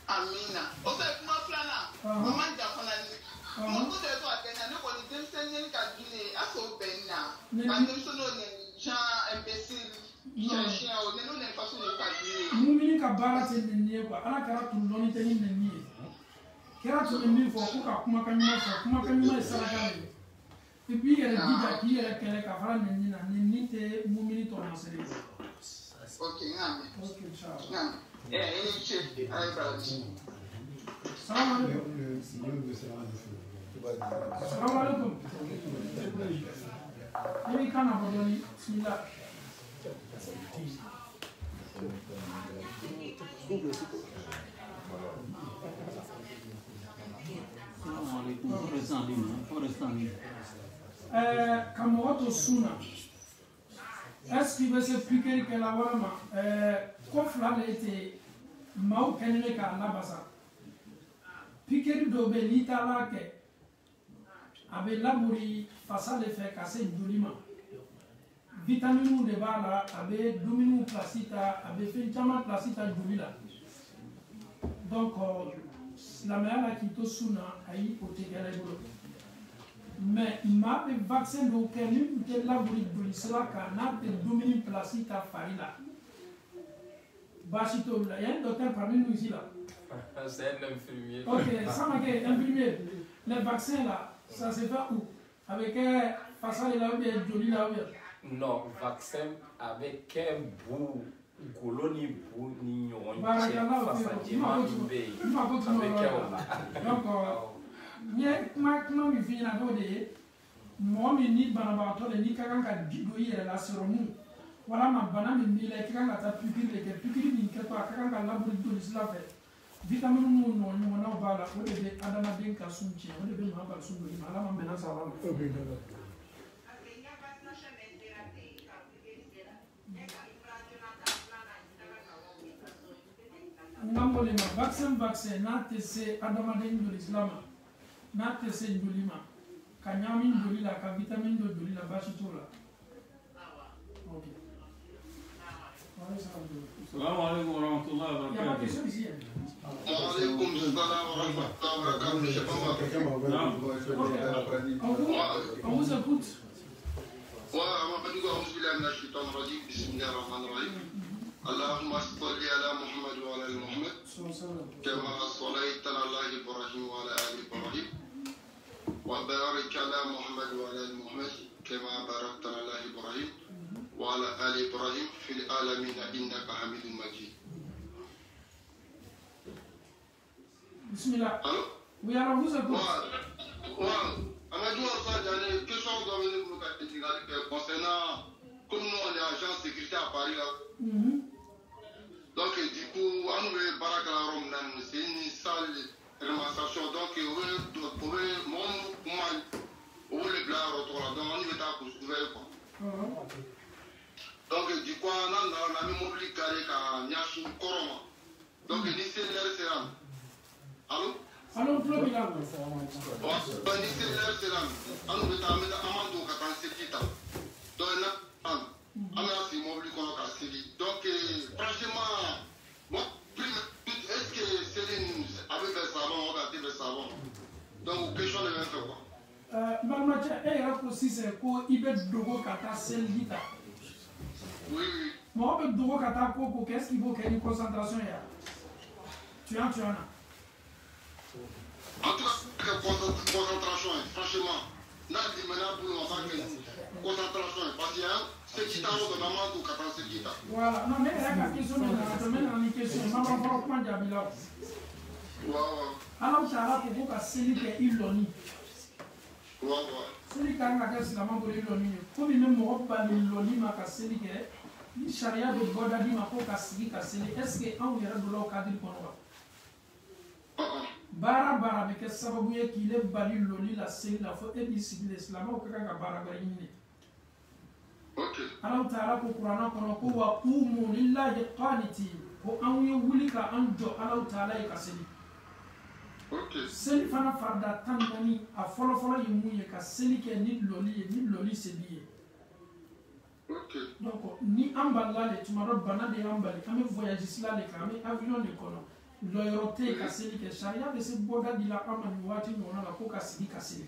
S13: Amina. O fait, comment flana? Maman d'afana ni. Mon côté de toi, ben, ne connais pas s'enseigner qu'à dîner à son benna. Quand nous sommes gens imbéciles, chien, on ne nous pas sur le cas.
S3: Nous venons qu'à barrer cette ligne, quoi. À la carte, nous donnons une ligne. Carte, nous venons pour comment comment ça va. Et puis, il y a des gens qui ont quelques affaires, ni te moumini ton enseigné.
S13: Ok, non.
S3: Ok, ciao.
S13: Non. Any chef,
S3: Salam alaikum. Salam alaikum. Ini kan apa doni? Bismillah.
S1: Assalamu alaikum. Forestani.
S3: Kamoto Suna. Est-ce qu'il va s'expliquer que la Warama, comme Flan était Mao Keneka Nabasa, Piquet d'Obe Litalake, avait labouré face à l'effet cassé d'Ulima. Vitamine de Bala, avait Domino Placita, avait fait Jama Placita d'Ulila. Donc, la mère qui est Suna a eu au Tegalebo. Mais il m'a fait vaccin de aucun qui est là pour cela qu'on a fait dominer placé ta farina. Bachito, il y a un docteur parmi nous ici là.
S4: C'est un infirmier.
S3: Ok, ça m'a dit infirmier. Les vaccins là, ça se fait où? Avec un façade là ou bien joli là ou bien?
S4: Non, vaccin avec un bout. Colonie bout ni on
S3: nye kuma mi fi na do de mo mi ni banabaatɔ de ni ka kan ka do i yɛrɛ la seromu wala ma bana min b'i la i ka kan ka taa pikiri de kɛ pikiri min kɛtɔ a ka kan ka laburu joli sira fɛ vitamine minnu nɔ ɲɔgɔnnaw b'a la o de bɛ adamaden ka sun tiɲɛ o de bɛ maa ka sun doli ma ala ma mɛnna sa ala ma. Ngambo le ma vaccin n'a tɛ se adamaden joli sira ma. N'a tɛ se joli ma ka ɲagami joli la ka vitamine dɔ joli la baasi t'o la.
S1: Assalamu alaikum warahmatullahi wabarakatuh.
S11: Waalaikum salam warahmatullahi wabarakatuh.
S3: On vous écoute.
S11: اللهم صل على محمد وعلى ال محمد كما صليت على ابراهيم وعلى ال ابراهيم وبارك على محمد وعلى ال محمد كما باركت على ابراهيم وعلى ال ابراهيم في العالمين انك حميد مجيد.
S2: Bismillah.
S11: Allô?
S2: Oui, alors vous écoutez.
S11: Amadou, il y a une question concernant, comme nous on est agent de sécurité à Paris là. Donc du coup, on veut Barakala Rome, c'est une salle de démonstration. Donc on veut le blanc retour là. Donc on y va pour se ouvrir quoi. Donc du coup, on a mis mon lit carré quand Nyashin Koroma. Donc il dit c'est l'air séram. Allô?
S2: Allô, Claude Milan.
S11: On dit c'est l'air séram. On veut t'amener Amando quand on s'est quitté. Donc on a fait mon lit qu'on a cassé. Donc franchement, moi, est-ce que Céline avait fait savon, on a fait le savon? Donc question de même fait quoi?
S2: Malmacha, aussi c'est quoi? Il veut dogo kata selita.
S11: Oui.
S2: Moi, je dogo kata koko. Qu'est-ce qu'il faut qu'il y ait une concentration là? Tu en as.
S11: En tout cas, concentration, franchement. Là, il me l'a pour le moment que concentration, parce qu'il y a ce qui t'a de maman ou kata ce qui t'a.
S2: Voilà, non, mais la question, je mets dans les questions. Maman, comment tu as mis là? Alors, tu as là pour que selita il l'oni. Celui qui a un la membre de l'ONU, comme il ne m'aura pas de l'ONU, ma casseli, il charia de Godadi, ma peau casseli, casseli. Est-ce qu'on ira de l'eau cadre qu'on va? Bara, mais qu'est-ce que ça va vous dire qu'il est bali l'ONU, la série, la faute et l'islam, l'islam, ou quelqu'un qui a bara. Alors, tu as là pour Kurana, qu'on a quoi, ou mon illa, il est quality, ou un wulika, un jo, alors tu as là, il casseli. Seli fana farda tangani a folo yimuye ka seli ke ni loli sebiye. Donc ni amballa le tumaro bana de ambali ame voyage sila le kame avion le kono loyauté ka seli ke sharia de se boda dila amani wati nona la ko ka seli ka seli.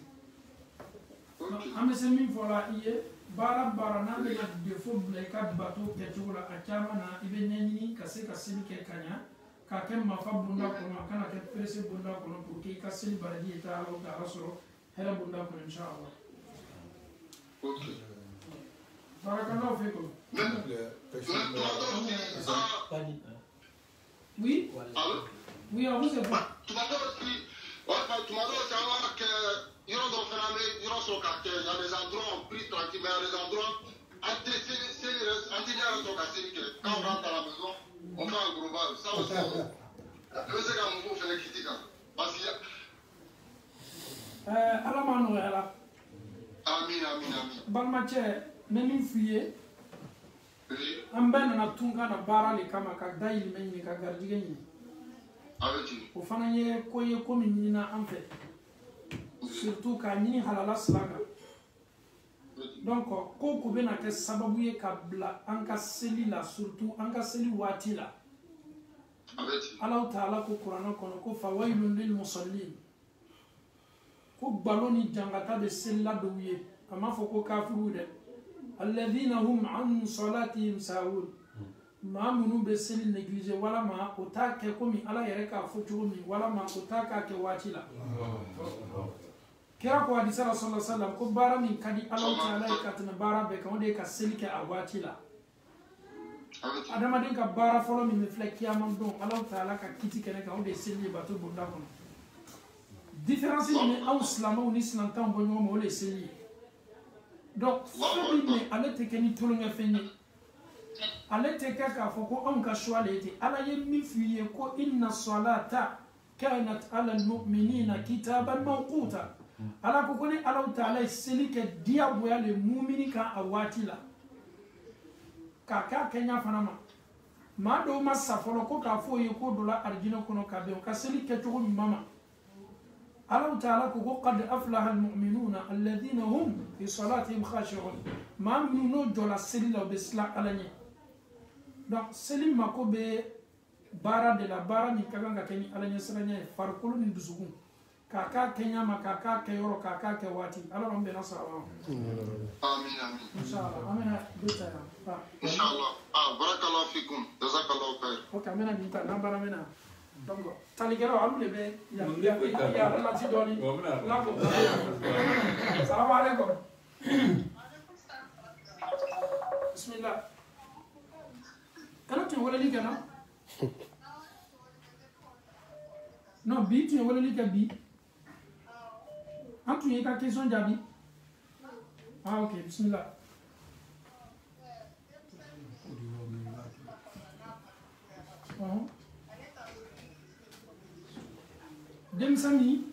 S2: Ame se min fola iye bara na le defo bleka bato ke chola achama na ibe nyani ka seli ke kanya. Quand on m'a fait bunda kono kana ke presse bunda kono pour que kaseli baradi eta alo da rasoro hera bunda kono inshallah. Barakallahu fikum. Oui. Oui, on vous écoute.
S11: Tu m'as dit que il y a des endroits pris tranquille, mais il y a des endroits quand on rentre à la maison. On fait un global, ça aussi. C'est quand on fait les critiques. Parce qu'il y a.
S2: Alamano là.
S11: Amin.
S2: Balmache, même fouillé. Amben na tunga na bara le kama ka daili menyi ka gardige ni. O fana ye koye komi ni na en fait. Surtout ka ni halala slaga. Donc ko be na ke sababu ye ka bla anka seli la surtout anka seli wati la. Allah Ta'ala ko Qur'an kono ko fawailun lil musallin. Ko baloni jangata de sella douye ama foko kafiru de alladhina hum an salatihim sahun. Ma munu be seli négligé wala ma otaka komi ala yere ka fochuru mi wala ma otaka ke wati la. Kira ko hadisa Rasulullah sallallahu ko bara min kadi Allah Ta'ala ikatna bara be kan de ka seli ke awati la. Adama den ka bara folo min reflect kiyamam don Allah Ta'ala ka kiti kene ka o de seli bato bonda kono. Différence ni aw slamo ni slantan bonyo mo le seli. Donc sabi ni ale te keni tolonga fenye. Ale te ka foko on ka shwalete ala ye mi fiye ko inna salata kanat ala almu'minina kitaban mawquta. Ala ko koni Allah Ta'ala seli ke dia boya le mu'mini ka awati la. Kaka Kenya fanama ma do massa folo ko ka fo yi ko dola arjina kono ka be ka seli ke to mama Allah Ta'ala ko qad aflaha almu'minuna alladhina hum fi salatihim khashi'un ma minuno dola seli la be sla alanye donc seli mako be bara de la bara ni kaganga keni alanye sranye farkulu ni dusugun kaka Kenya ma kaka ke yoro kaka ke wati Allah rambe nasara
S11: amin
S2: inshallah amena beta
S11: inshallah barakallahu fikum jazakallahu khair
S2: ok amena bita nambara mena donc taligero amule be ya relati doni la ko salam alaikum bismillah kana tu wala ni kana
S3: Non, bi, tu es où le bi? Ah, tu es une question d'Abi? Ah, ok, bismillah. Demsami.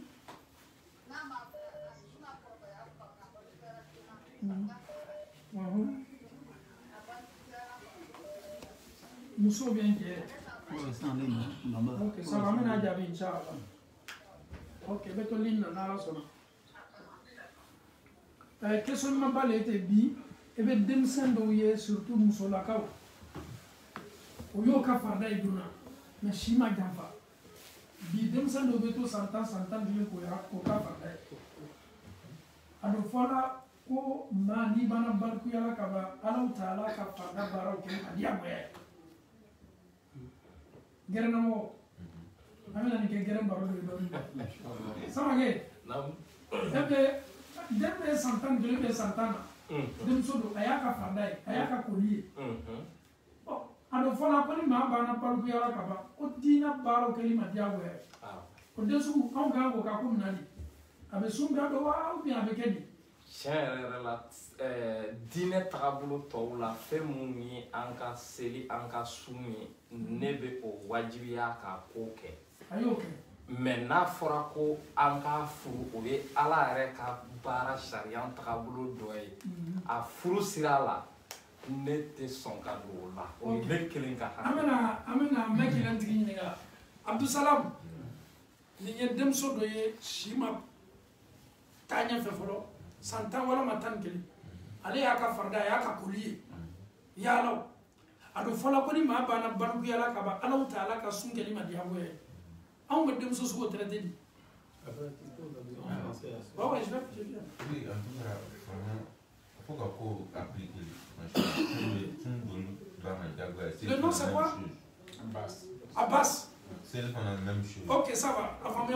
S3: Muso bien qui est. Ok, ça va mener à Jabi, Inch'Allah. Ok, mais ton ligne, on a la sonne. Question de ma était bi, et bien demsen doye surtout muso la kaw. Oyo ka farda iduna, mais shima jamfa. Bi demsen do beto santan dile ko ya ko ka farda. Ado fola ko ma ni bana barku yala kaba ala taala ka farda baraw ke adiya moye. Gerena mo. Amena ni ke geren baro do do. Sama ge. Nam. Ebe dembe santan dile santana. Dem sodo ayaka farda ayaka koliye. Ado fana ko ni ma bana barku yala kaba o dina baro ke ni madiya moye. O desu an ga ko ka ko nani. Abe sumba do wa ou bien avec elle.
S4: Tiɲɛ la diinɛ tagabolo tɔw la fɛn mun ye an ka seli an ka sun ye ne bɛ o wajibiya k'a ko kɛ mais n'a fɔra ko an ka furu o ye ala yɛrɛ ka baara sariya tagabolo dɔ ye a furu sira la ne tɛ sɔn ka don o la o ye ne kelen ka hakɛ.
S3: An bɛna n bɛ kelen tigi ɲininka Abdusalam nin ye denmuso dɔ ye si ma taa ɲɛfɛ fɔlɔ. Santan wala matan kelen ale y'a ka farda a y'a ka koli ye yalaw a don fɔla ko ni maa banna barikuyala ka ban alaw ta ala ka sun kɛ ni ma diyago ye anw bɛ denmuso sugu traité di.
S5: Oui, en tout cas, vraiment, il faut qu'on applique
S3: le nom c'est quoi? Abbas.
S5: C'est la même chose.
S3: Ok, ça va. Enfin,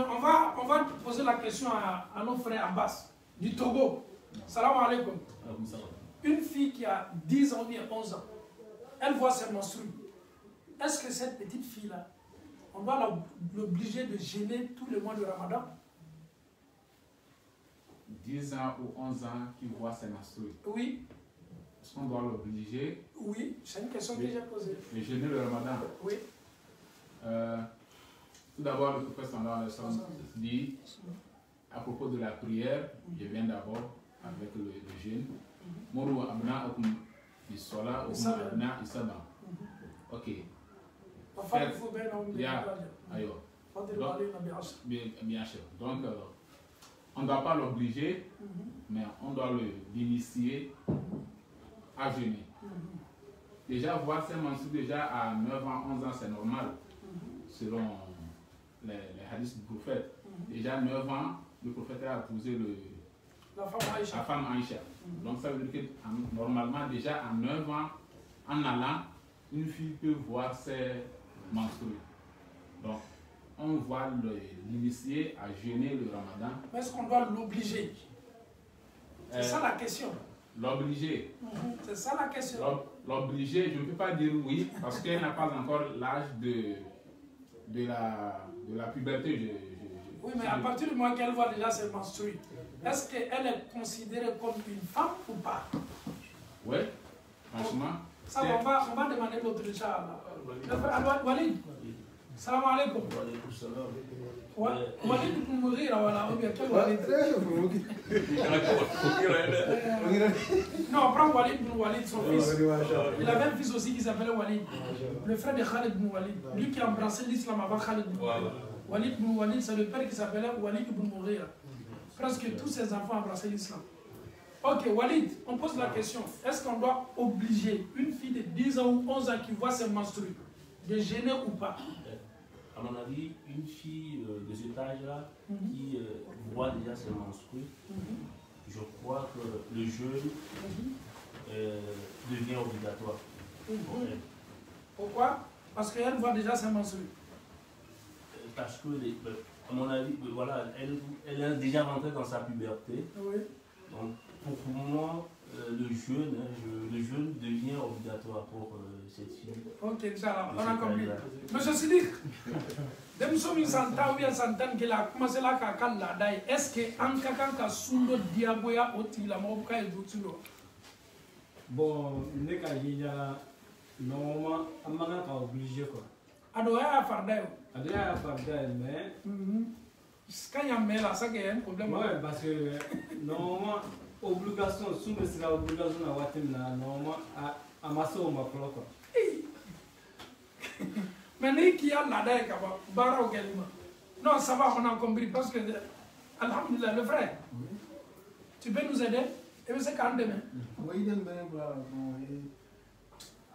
S3: on va poser la question à nos frères Abbas du Togo. Salam alaikum. Une fille qui a 10 ans ou bien 11 ans, elle voit ses menstrues. Est-ce que cette petite fille-là, on doit l'obliger de jeûner tous les mois de Ramadan?
S1: 10 ans ou 11 ans qui voit ses menstrues.
S3: Oui.
S1: Est-ce qu'on doit l'obliger?
S3: Oui, c'est une question que j'ai posée.
S1: De jeûner le Ramadan?
S3: Oui.
S1: Tout d'abord, le prophète sallallahu alayhi wa sallam dit à propos de la prière, je viens d'abord avec le jeûne. Mourou abna'akum bis-salat wa abna' is-sab'a. Ok. Bien sûr. Donc, on ne doit pas l'obliger, mais on doit l'initier à jeûner. Déjà, voir ses menstrues déjà à 9 ans, 11 ans, c'est normal, selon les hadiths du prophète. Déjà 9 ans, le prophète a épousé la femme Aïcha. Donc ça veut dire que normalement, déjà à 9 ans, en allant, une fille peut voir ses menstrues. Donc, on va l'initier à jeûner le Ramadan.
S3: Est-ce qu'on doit l'obliger? C'est ça la question.
S1: L'obliger.
S3: C'est ça la question.
S1: L'obliger, je ne peux pas dire oui, parce qu'elle n'a pas encore l'âge de la puberté.
S3: Oui, mais à partir du moment qu'elle voit déjà ses menstrues, est-ce qu'elle est considérée comme une femme ou pas?
S1: Oui, franchement.
S3: Ça, on va demander l'autre chat. Walid, salam alaikum. Walid ibn Mughira, voilà. Non, prends Walid ibn Walid, son fils. Il avait un fils aussi qui s'appelait Walid, le frère de Khalid ibn Walid. Lui qui a embrassé l'islam avant Khalid ibn Walid. Walid ibn Walid, c'est le père qui s'appelait Walid ibn Mughira. Presque tous ses enfants ont embrassé l'islam. Ok, Walid, on pose la question. Est-ce qu'on doit obliger une fille de 10 ans ou 11 ans qui voit ses menstrues de jeûner ou pas?
S14: À mon avis, une fille de cet âge-là qui voit déjà ses menstrues, je crois que le jeûne devient obligatoire.
S3: Pourquoi? Parce qu'elle voit déjà ses menstrues.
S14: Parce que, à mon avis, voilà, elle est déjà rentrée dans sa puberté.
S3: Oui.
S14: Donc, pour moi, le jeûne devient obligatoire pour cette fille.
S3: Ok, Inch'Allah, on a compris. Monsieur Sidik, dem somi santa ou bien santan qu'il a commencé là qu'à Kalla, est-ce que en kakanga sundo diaboya oti la mobuka et butulo?
S15: Bon, ne ka yenya normalement amana ka obligé quoi.
S3: Adoya farda yo.
S15: Adoya farda mais
S3: quand y a mais là ça qu'il y a un problème.
S15: Ouais, parce que normalement obligation sous c'est la obligation à watim là normalement à masso ma quoi.
S3: Mais ni qui a la daï kaba bara au galima. Non, ça va, on a compris parce que alhamdulillah le frère. Tu peux nous aider? Et vous savez quand demain.
S16: Oui, demain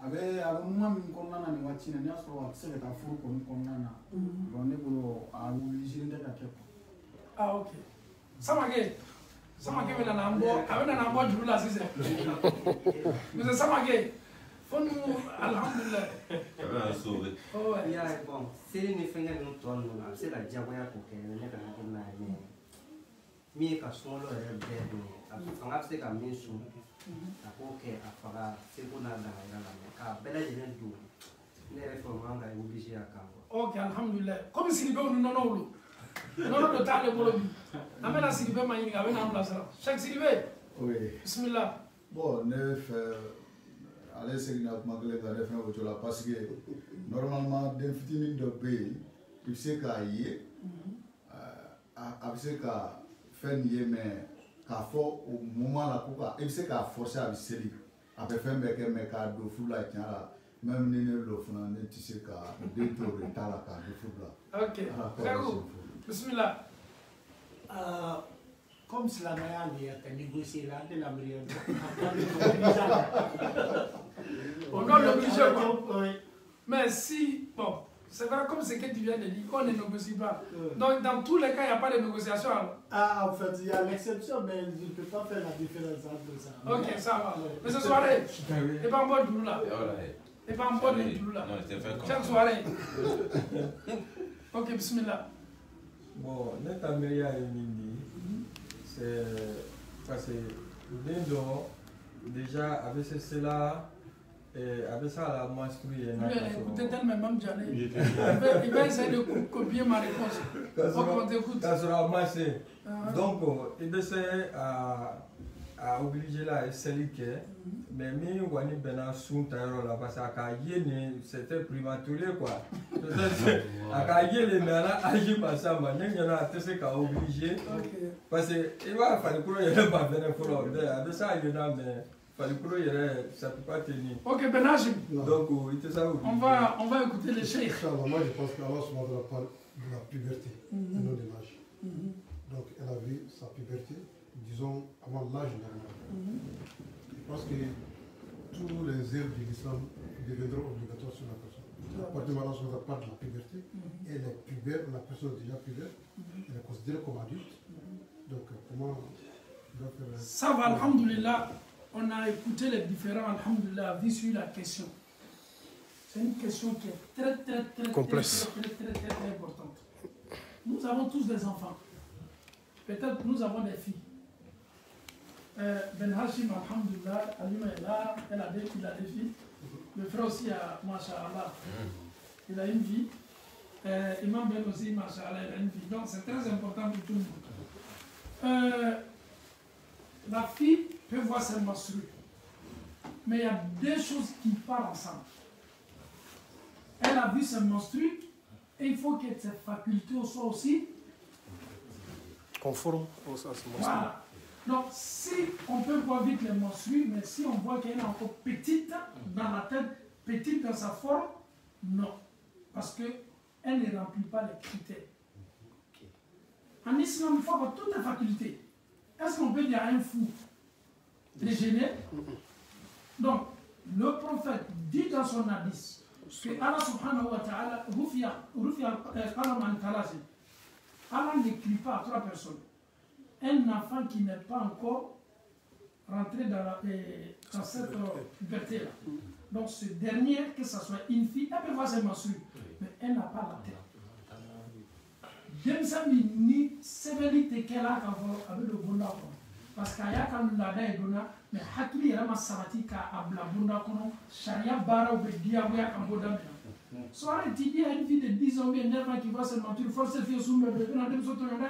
S16: avec moi min konna na ni wachina ni aso wa tsele ta furu ko konna na. Bon ne bolo a obligé de ka kepo.
S3: Ah OK. Samake me na nambo, avena na nambo juru la sise. Monsieur Samake Fonu, alhamdulillah.
S12: Oh, yeah, bon. C'est une finger nous tourne, c'est la diaboya pour que nous n'ayons pas de mi ka solo e bebe afanga se ka minsu akoke afara se kuna da ya la ka bela jene du ne reformanga e obligé akango.
S3: OK, alhamdulillah. Comme si libe nous non non de tale bolo bi amena si libe mani ga bena amla sala chaque si libe.
S17: Oui.
S3: Bismillah.
S17: Bon, neuf allez c'est une magale da refin au la parce que normalement d'un fitini de pays il sait qu'à y c'est qu'à faire nier mais qu'à fort au moment là pourquoi il sait qu'à forcer à série après faire mais qu'à do fou là tiens là même ni le fond ne tu sais qu'à détour de ta là qu'à do fou là.
S3: OK. Très bien. Bismillah.
S2: Comme si la mère a négocié là de la meilleure.
S3: On doit l'obliger. Mais si, bon, c'est vrai comme ce que tu viens de dire, qu'on ne négocie pas. Donc dans tous les cas, il n'y a pas de négociation.
S2: Ah, en fait, il y a l'exception, mais je ne peux pas faire la différence entre ça.
S3: OK, ça va. Mais ce soirée, et pas en bas de nous là. Et pas en bas de nous là. Chaque soirée. OK, bismillah.
S15: Bon, notre meilleure amie, c'est parce que déjà avec cela et avec ça la menstruée.
S3: Écoutez tellement même Janet. Il va essayer de copier ma réponse.
S15: Ça sera marché. Donc il essaie à obliger la celle mais mi wani bena sun tayro la parce que c'était prématuré quoi. Akayé mais là agi passa ma nyana tese ka obligé parce que il va falloir que il va venir pour avec ça il a mais falloir que ça peut pas tenir.
S3: OK Benajim.
S15: Donc il était ça.
S3: On va écouter les cheikhs.
S18: Moi je pense qu'Allah subhanahu wa ta'ala parle de la puberté et non de l'âge. Donc elle a vu sa puberté disons avant l'âge normal. Je pense que tous les heures de l'islam deviendront obligatoires sur la personne. À partir du moment où on parle de la puberté, elle est pubère, la personne est déjà pubère, elle est considérée comme adulte. Donc comment on doit faire...
S3: Ça va, alhamdulillah, on a écouté les différents, alhamdulillah, vu sur la question. C'est une question qui est très complexe, très importante. Nous avons tous des enfants. Peut-être nous avons des filles. Ben Hashim, alhamdulillah, Alima est là, il a des filles. Le frère aussi a, masha'Allah, il a une vie. Imam Ben aussi, masha'Allah, il a une vie. Donc c'est très important pour tout le monde. La fille peut voir ses menstrues. Mais il y a deux choses qui partent ensemble. Elle a vu ses menstrues et il faut que ses facultés soient aussi
S6: conformes aux menstrues.
S3: Voilà. Donc, si on peut voir vite les menstrues, mais si on voit qu'elle est encore petite dans la tête, petite dans sa forme, non. Parce qu'elle ne remplit pas les critères. En islam, il faut avoir toutes les facultés. Est-ce qu'on peut dire à un fou les gêner? Donc, le prophète dit dans son hadith que Allah subhanahu wa ta'ala, Allah n'écrit pas à trois personnes. Un enfant qui n'est pas encore rentré dans cette puberté-là. Donc ce dernier, que ce soit une fille, elle peut voir ses menstrues, mais elle n'a pas la tête. Demsami ni sévérité qu'elle a avec le bon enfant. parce que aya kan lada e dona mais hakili yɛrɛ ma sabati k'a bila bonda kɔnɔ sariya baaraw bɛ diyagoya ka bɔ daminɛ soirée ti di une fille de 10 ans bien 9 ans qui va se mentir force fille sous le bébé na denmuso to yɛrɛ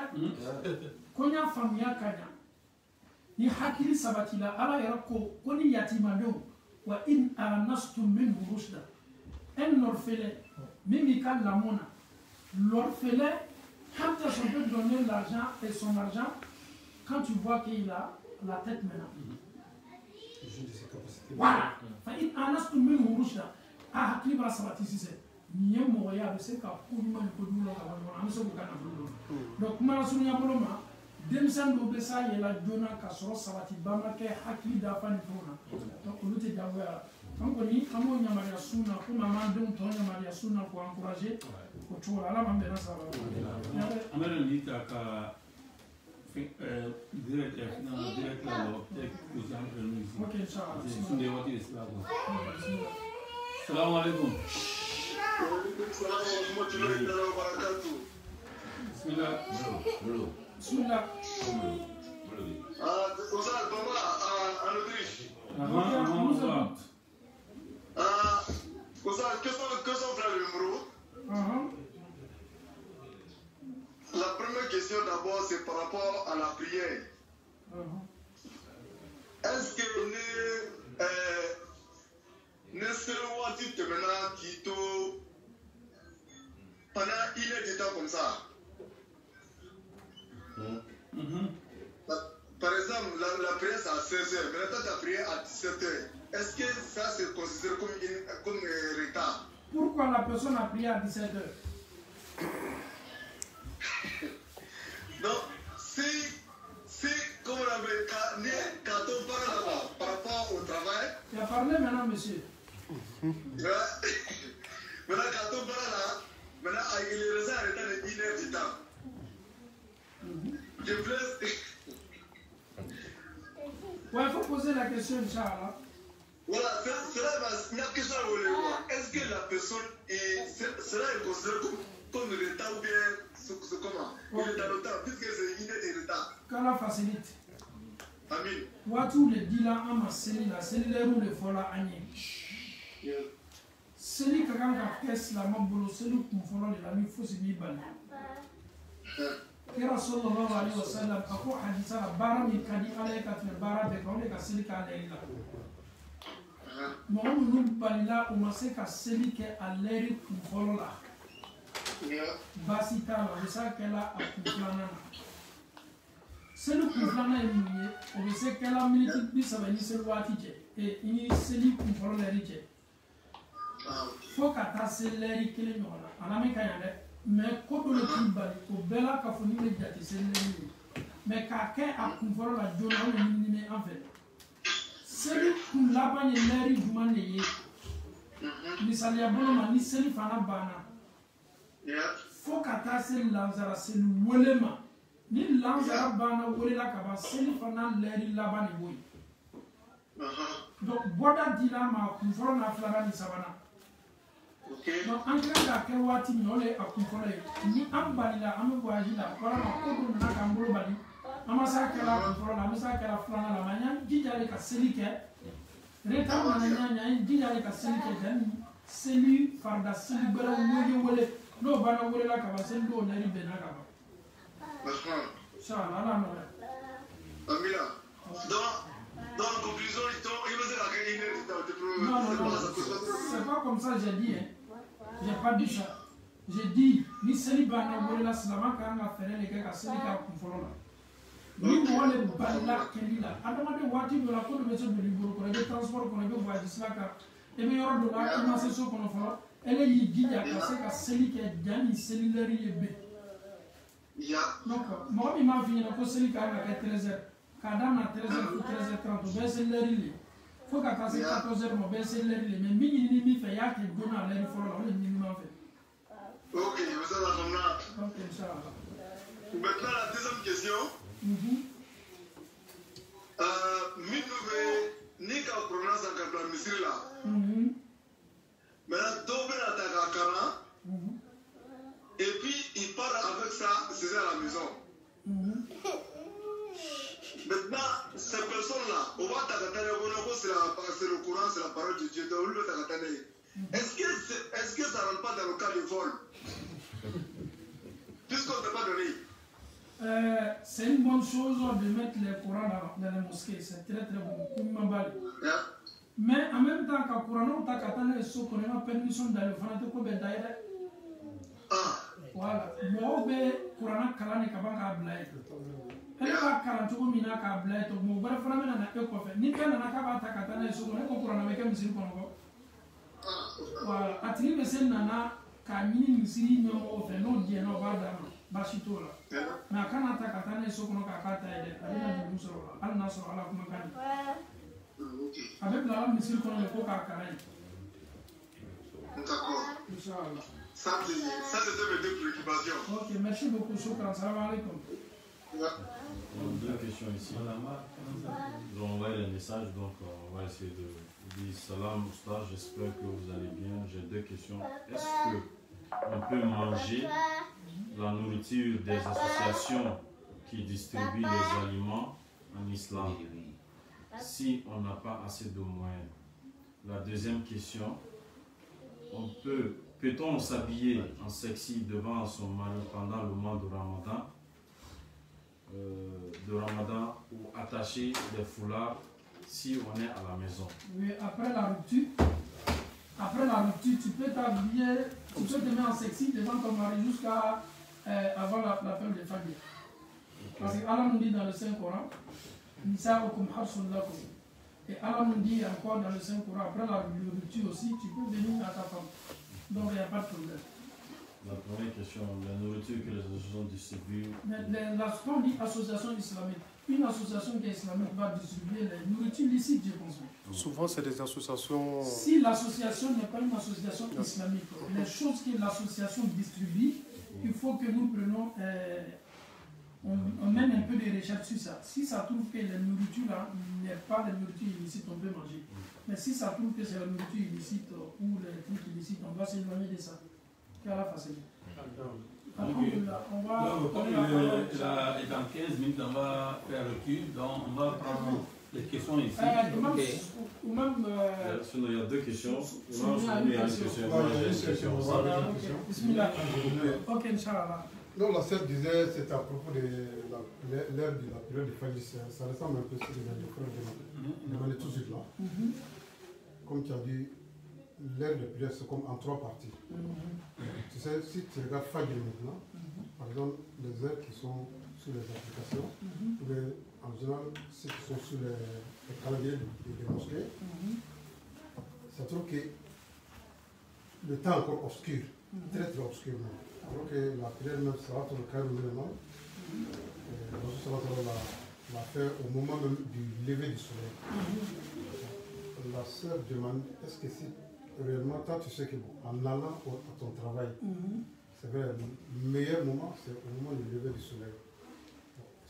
S3: ko n y'a faamuya ka ɲa ni hakili sabati la ala yɛrɛ ko ni yatimadenw wa in anastum minhu rushda un orphelin min b'i ka lamɔ na l'orphelin quand on peut donner l'argent et son argent quand tu vois qu'il a la tête maintenant. Voilà. فإن آنستم منه رشدا أحكي بلا سباتي سيسي نيم مويا بسيكا كل من كدولا كمان أنا سوف كنا بقول donc ما رسول يا بلوما دمسان دو بسا يلا جونا كسر سباتي بما كه حكي دافن فونا donc olu te jagoya donc ni kamo nyamaria suna ko mama dum to nyamaria suna ko encourager ko chola ala mambe na sala
S1: amere ndita ka direct na direct la lo tek ko jamre no isi
S3: ok inshallah
S1: sunde wati islam assalamu alaikum bismillah
S3: bismillah
S11: Ustaz Bamba en Autriche. Ustaz, que sont frère numéro? La première question d'abord, c'est par rapport à la prière. Est-ce que ne serait-il que maintenant qui pendant une heure de temps comme ça? Par exemple, la prière c'est à 16h, mais maintenant ta prière à 17h. Est-ce que ça se considère comme un retard?
S3: Pourquoi la personne a prié à 17h?
S11: Donc, si comme on avait, quand on parle là-bas par rapport au travail.
S3: Tu as parlé maintenant, monsieur.
S11: Maintenant, quand on parle là, maintenant, il est resté en retard de 1 heure du temps. Je plaise.
S3: Ouais, il faut poser la question, Inch'Allah.
S11: Voilà, c'est la question à vous. Est-ce que la personne sera considérée comme le retard ou bien c'est comment? Il est dans le temps, puisque c'est une heure de retard.
S3: Qu'Allah facilite.
S11: Amin.
S3: Watu le dit là, ama seli la, seli le roule le fola anye. Seli kakan ka kes la mabolo, seli kumfola le la mi fosi mi bali. Kira sallallahu alaihi wasallam ako hadisa la bara mi kadi ale ka tne bara be ka ole ka seli ka ale la. Mɔgɔ minnu balila u ma se ka seli kɛ a lɛri kun fɔlɔ la baasi t'a la o bɛ se ka kɛ la a kun filanan na seli kun filanan ye mun ye o bɛ se kɛla miniti 30 ni seli waati cɛ ni seli kun fɔlɔ lɛri cɛ fo ka taa se lɛri kelen ɲɔgɔn na a lamɛn ka ɲi dɛ mɛ ko dɔ le t'i bali o bɛɛ la k'a fɔ ni bɛ jate seli lɛri ye mɛ k'a kɛ a kun fɔlɔ la joona o de ɲinini an fɛ. Seli kun laban ye lɛri juman de ye misaliya bolo ma ni seli fana banna fo ka taa se lansara seli wele ma ni lansara banna welela ka ban seli fana lɛri laban de b'o ye donc bɔda dila ma kun fɔlɔ n'a filanan ni sabanan donc an kan k'a kɛ waati min o de ye a kun fɔlɔ ye ni an balila an bɛ voyage la walama ko dɔ nana k'an bolo bali amasa kɛra kunfɔlɔ la amasa kɛra filanan la ma y'an jija de ka seli kɛ retard nana y'an jija de ka seli kɛ janni seli farida seli gbɛrɛ wele n'o banna wele la ka ban seli dɔw lɛri bɛnna ka ban inshallah ala nɔgɔya.
S11: Amina. Dans la conclusion, il va se la gagner.
S3: Non, c'est pas comme ça j'ai dit, hein. J'ai pas dit ça. J'ai dit ni seli banna wele la silama kan ka fɛrɛ de kɛ ka seli kɛ kunfɔlɔ la. Ni mɔgɔ le balila kɛli la adamaden waati dɔ la ko dɔ bɛ se doni bolo kɔnɔ i bɛ transport kɔnɔ i bɛ voyage sira kan i bɛ yɔrɔ dɔ la i ma se so kɔnɔ fɔlɔ ele y'i jija ka se ka seli kɛ janni seli lɛri ye bɛn donc mɔgɔ min m'a f'i ɲɛna ko seli kan ka kɛ 13h k'a daminɛ 13h fo 13h30 o bɛɛ ye seli lɛri le fo ka taa se 14h ma o bɛɛ ye seli lɛri le mais min ɲinini min fɛ i y'a kɛ joona a lɛri fɔlɔ la o de ɲinini m'an fɛ.
S11: Ok, vous avez la
S3: ok inchallah.
S11: Maintenant la deuxième question. Ni ka pronounce ka bila misiri la. Maintenant dɔw bɛna ta ka kalan. Et puis il part avec ça, c'est à la maison. Maintenant on va t'attendre, c'est le Coran, c'est la parole de Dieu, donc le t'attendre. Est-ce que ça ne rentre pas dans le cas de vol? Puisqu'on ne peut pas donner.
S3: C'est une bonne chose de mettre les Corans dans les mosquées, c'est très très bon. Mais en même temps, quand le Coran t'a qu'attendre et qu'on a permission d'aller faire des choses d'ailleurs. Voilà. Moi, le Coran kalane kabanga ablaye. Elle va kalantuko mina ka ablaye to mo bara fana mena na e ko fe. Ni kana na ka ba ta katana e so ko Coran avec misiri ko ngo. Voilà. Atini mesen nana ka mini misiri no fe no die no ba da bashito la. Na kana ta katana e so ko ka kata ede. Alina di musoro al nasro ala kuma kan. Avec la misiri ko ko ka karai.
S11: D'accord.
S3: Inch'Allah.
S11: Ça, c'était mes deux préoccupations.
S3: Ok, merci beaucoup. Shukran. Salam alaikum.
S6: Deux questions ici. Donc, on va les messages, donc on va essayer de dire salam oustaz, j'espère que vous allez bien. J'ai deux questions. Est-ce qu'on peut manger la nourriture des associations qui distribuent les aliments en islam si on n'a pas assez de moyens? La deuxième question, peut-on s'habiller en sexy devant son mari pendant le mois de Ramadan ou attacher des foulards si on est à la maison?
S3: Oui, après la rupture, tu peux t'habiller, tu peux te mettre en sexy devant ton mari jusqu'à avant la fin des familles. Parce que Allah nous dit dans le Saint-Coran, et Allah nous dit encore dans le Saint-Coran, après la rupture aussi, tu peux venir à ta femme. Donc il n'y a pas de problème.
S6: La première question, la nourriture que les associations distribuent.
S3: On dit association islamique. Une association qui est islamique va distribuer les nourritures licites, je pense.
S18: Souvent, c'est des associations.
S3: Si l'association n'est pas une association islamique, les choses que l'association distribue, il faut que nous prenions, on mène un peu de recherche sur ça. Si ça trouve que les nourritures là n'est pas les nourritures illicites, on peut manger. Mais si ça trouve que c'est la nourriture illicite ou les trucs illicites, on va s'éloigner de ça. Quelle la facilité. On va.
S1: Comme il est dans 15 minutes, on va faire le cul, donc on va prendre les questions ici.
S3: Ou même.
S6: Sinon, il y a deux questions.
S3: Il y a une question. Ok, Inch'Allah.
S18: Non, la sœur disait, c'était à propos de l'ère de la période de Fajr. Ça ressemble un peu sur les frères de on est tout de suite là. Comme tu as dit, l'ère de prière, c'est comme en trois parties. Tu sais, si tu regardes Fajr maintenant, par exemple, les heures qui sont sur les applications, en général, ceux qui sont sur les calendriers des mosquées, ça trouve que le temps est encore obscur, très très obscur même. Alors que la prière même, ça va le calme vraiment. On l'a fait au moment même du lever du soleil. La sœur demande, est-ce que si réellement, toi tu sais que en allant à ton travail, c'est vrai, le meilleur moment, c'est au moment du lever du soleil.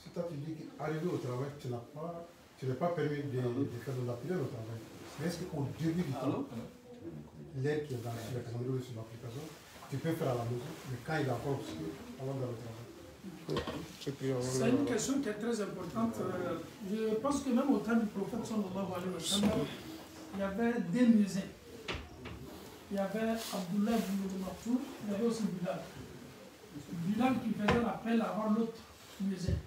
S18: Si toi tu dis qu'arriver au travail, tu n'es pas permis de faire de la prière au travail. Mais est-ce qu'au début du temps, l'air qui est dans le calendrier ou sur l'application, tu peux faire à la maison, mais quand il est encore obscur, avant d'aller au travail.
S3: C'est une question qui est très importante. Je pense que même au temps du prophète sallallahu alayhi wa sallam, il y avait des musées. Il y avait Abdullah ibn Maktoum, il y avait aussi Bilal. Bilal qui faisait l'appel avant l'autre musée.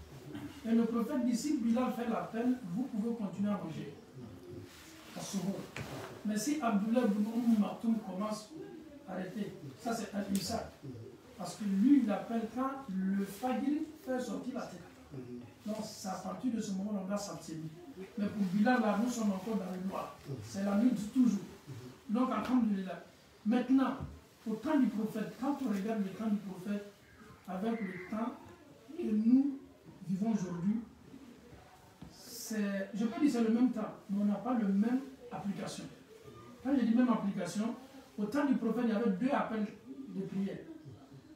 S3: Et le prophète dit, si Bilal fait l'appel, vous pouvez continuer à manger. À Soho. Mais si Abdullah ibn Maktoum commence, arrêtez. Ça c'est un imsak. Parce que lui, il appelle quand le fajr fait sortir la tête. Donc c'est à partir de ce moment on doit s'abstenir. Mais pour Bilal, là, nous sommes encore dans le noir. C'est la nuit toujours. Donc, alhamdulillah. Maintenant, au temps du prophète, quand on regarde le temps du prophète avec le temps que nous vivons aujourd'hui, je peux dire que c'est le même temps, mais on n'a pas la même application. Quand je dis même application, au temps du prophète, il y avait deux appels de prière.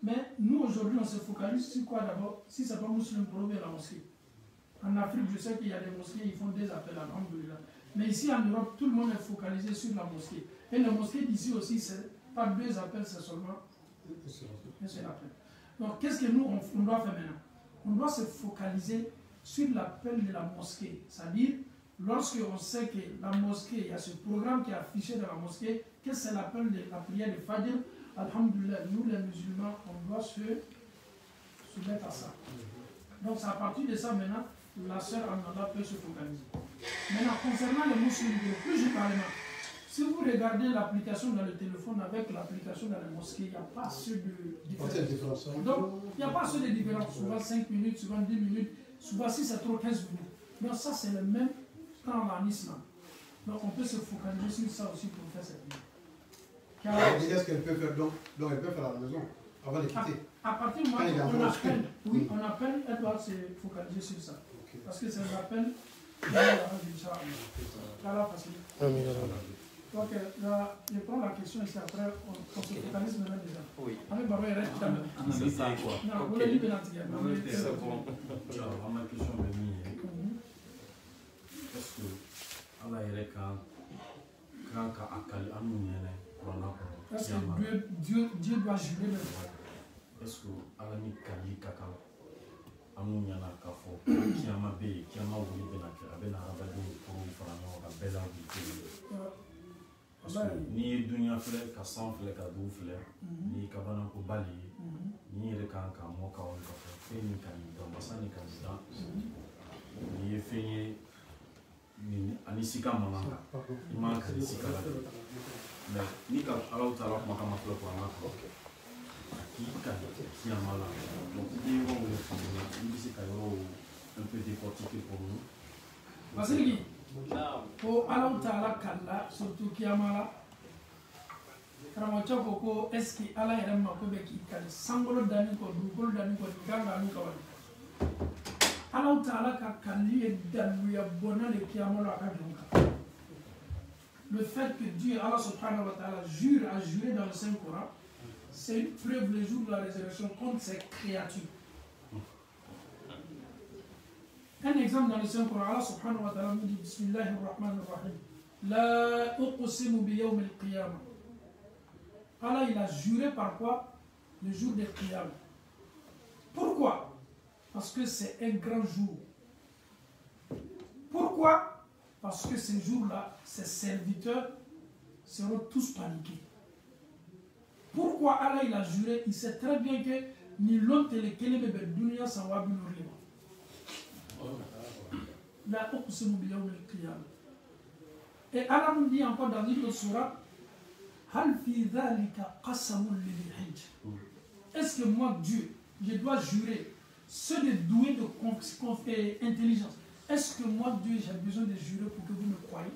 S3: Mais nous, aujourd'hui, on se focalise sur quoi d'abord? Si ce n'est pas musulman, pour ouvrir la mosquée. En Afrique, je sais qu'il y a des mosquées, ils font des appels, alhamdulillah. Mais ici en Europe, tout le monde est focalisé sur la mosquée. Et la mosquée d'ici aussi, c'est pas deux appels, c'est seulement un seul appel. Donc, qu'est-ce que nous, on doit faire maintenant? On doit se focaliser sur l'appel de la mosquée. C'est-à-dire, lorsque on sait que la mosquée, il y a ce programme qui est affiché dans la mosquée, que c'est l'appel de la prière de Fajr, alhamdoulilah, nous les musulmans, on doit se mettre à ça. Donc c'est à partir de ça maintenant, la sœur Ananda peut se focaliser. Maintenant, concernant les musulmans, plus généralement, si vous regardez l'application dans le téléphone avec l'application dans la mosquée, il n'y a pas assez de différence. Donc, il n'y a pas assez de différence. Souvent 5 minutes, souvent 10 minutes, souvent si c'est trop 15 minutes. Donc ça, c'est le même temps en islam. Donc on peut se focaliser sur ça aussi pour faire cette vie.
S18: Est-ce qu'elle peut faire donc elle peut faire à la maison avant de quitter?
S3: À partir du moment où on appelle, oui, on appelle, elle doit se focaliser sur ça. Okay. Parce que c'est l'appel de la facilité. Donc là, je prends la question ici après, on se focalise maintenant déjà.
S4: Oui.
S3: C'est ça quoi. Non, vous l'avez dit
S6: c'est bon. Alors, ma question est est-ce que Allah est quand Akali Amouniene
S3: est-ce que Dieu doit jurer même?
S6: Est-ce que Allah ni Kali Kakao Amouniana Kafo, Kiama Be, Kiama Wuli Benaka, Abena Rabado, pour Farano, Abela Wuli. Parce que ni dunia filɛ ka san filɛ ka dugu filɛ ni kabana ko bali ni yɛrɛ kan ka mɔ ka wali ka fɔ fɛn min ka ɲi dɔn masa ni ka siran ni ye fɛn ye ani sika man kan i man ka di sika la mɛ ni ka alaw taala kumakan ma filɛ kuranna kɔrɔ a k'i ka kiyama la donc i bɛ yɔrɔ wele faamuya i bɛ se ka yɔrɔw un peu décortiquer pour nous.
S3: Basiriki ko Allahu Taala kalla surtout kiyamala karamɔgɔ ko ko est ce que Ala yɛrɛ mako bɛ k'i kali sankolo danni kɔ dugukolo danni kɔ nin kan ka n'u ka wali Allahu Taala ka kali ye daluya bɔnna de kiyamala a ka jɔn kan. Le fait que Dieu Allah subhanahu wa ta'ala a juré dans le Saint-Coran, c'est une preuve le jour de la résurrection contre ses créatures. Un exemple dans le Saint-Coran, Allah subhanahu wa ta'ala nous dit Bismillahir Rahmanir Rahim. La uqsimu bi yawm al-qiyamah. Allah il a juré par quoi? Le jour des Qiyam. Pourquoi? Parce que c'est un grand jour. Pourquoi? Parce que ce jour-là, ses serviteurs seront tous paniqués. Pourquoi Allah il a juré? Il sait très bien que ni l'homme tel que les bébés dunya s'en va bien. La uqsimu bi yawm al-qiyamah. Et Allah nous dit encore dans une autre sourate, Hal fi dhalika qasamun lil hijj. Est-ce que moi Dieu, je dois jurer ceux de doués de intelligence? Est-ce que moi Dieu j'ai besoin de jurer pour que vous me croyez?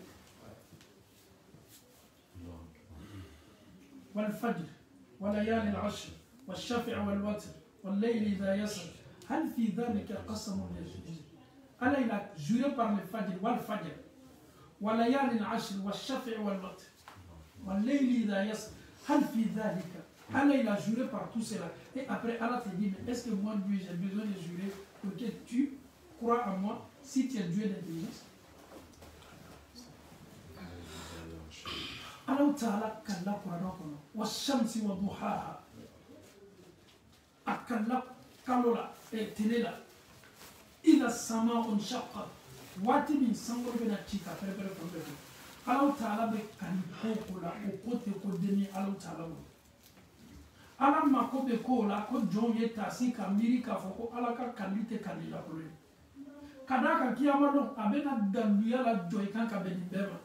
S3: Wal fajr wa layali al-ashr wa shafi' wal watr wal layli idha yasr hal fi dhalika qasamun lil hijj. Allah il a juré par le fajr, wal fajr, wa layali al-ashr, wa shafi' wal watr, wa layli idha yasr, hal fi dhalika. Allah il a juré par tout cela. Et après Allah te dit, mais est-ce que moi Dieu j'ai besoin de jurer pour que tu crois en moi si tu es Dieu d'intelligence? Allah Ta'ala kalla Qur'an kono, wa shamsi wa duhaha. Akalla kalola et telela. Ida sama on shaqqa wati min sangoro bena chika pere kombe Allah Ta'ala be kan ko la o kote ko deni Allah Ta'ala mo Allah ma ko be ko la ko jonge tasi ka miri ka foko Allah ka kalite kalila ko le kada ka kiyama do abena daluya la joy kan ka beni bema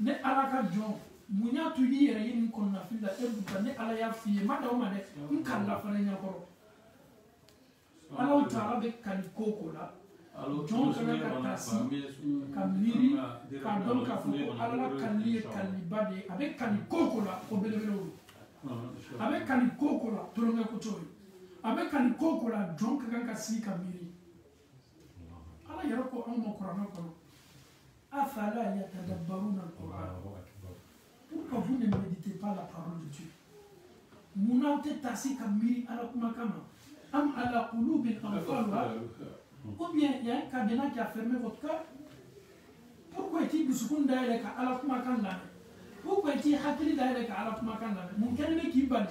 S3: ne Allah ka jon munya tu yi yere yin kon na filla e ne Allah ya fiye ma dawo ma de in kala fa nya ko Allah Ta'ala be kan koko la jon kana ka tasi ka miri ka don ka foko Allah kan liye kalibade abe kan koko la ko belebelo abe kan koko la tolonga ko toy abe kan koko la jon ka si ka miri Allah yaro ko on mo Qur'an ko afala yatadabbaruna al-Qur'an. Pourquoi vous ne méditez pas la parole de Dieu? Mounante tasi ka miri ala kuma kama am ala qulubin anfalha. Ou bien il y a un cadenas qui a fermé votre cœur. Pourquoi est-il que ce qu'on a dit à la kuma kanda? Pourquoi est-il hakili d'ailleurs à la kuma kanda? Mon canne qui bali.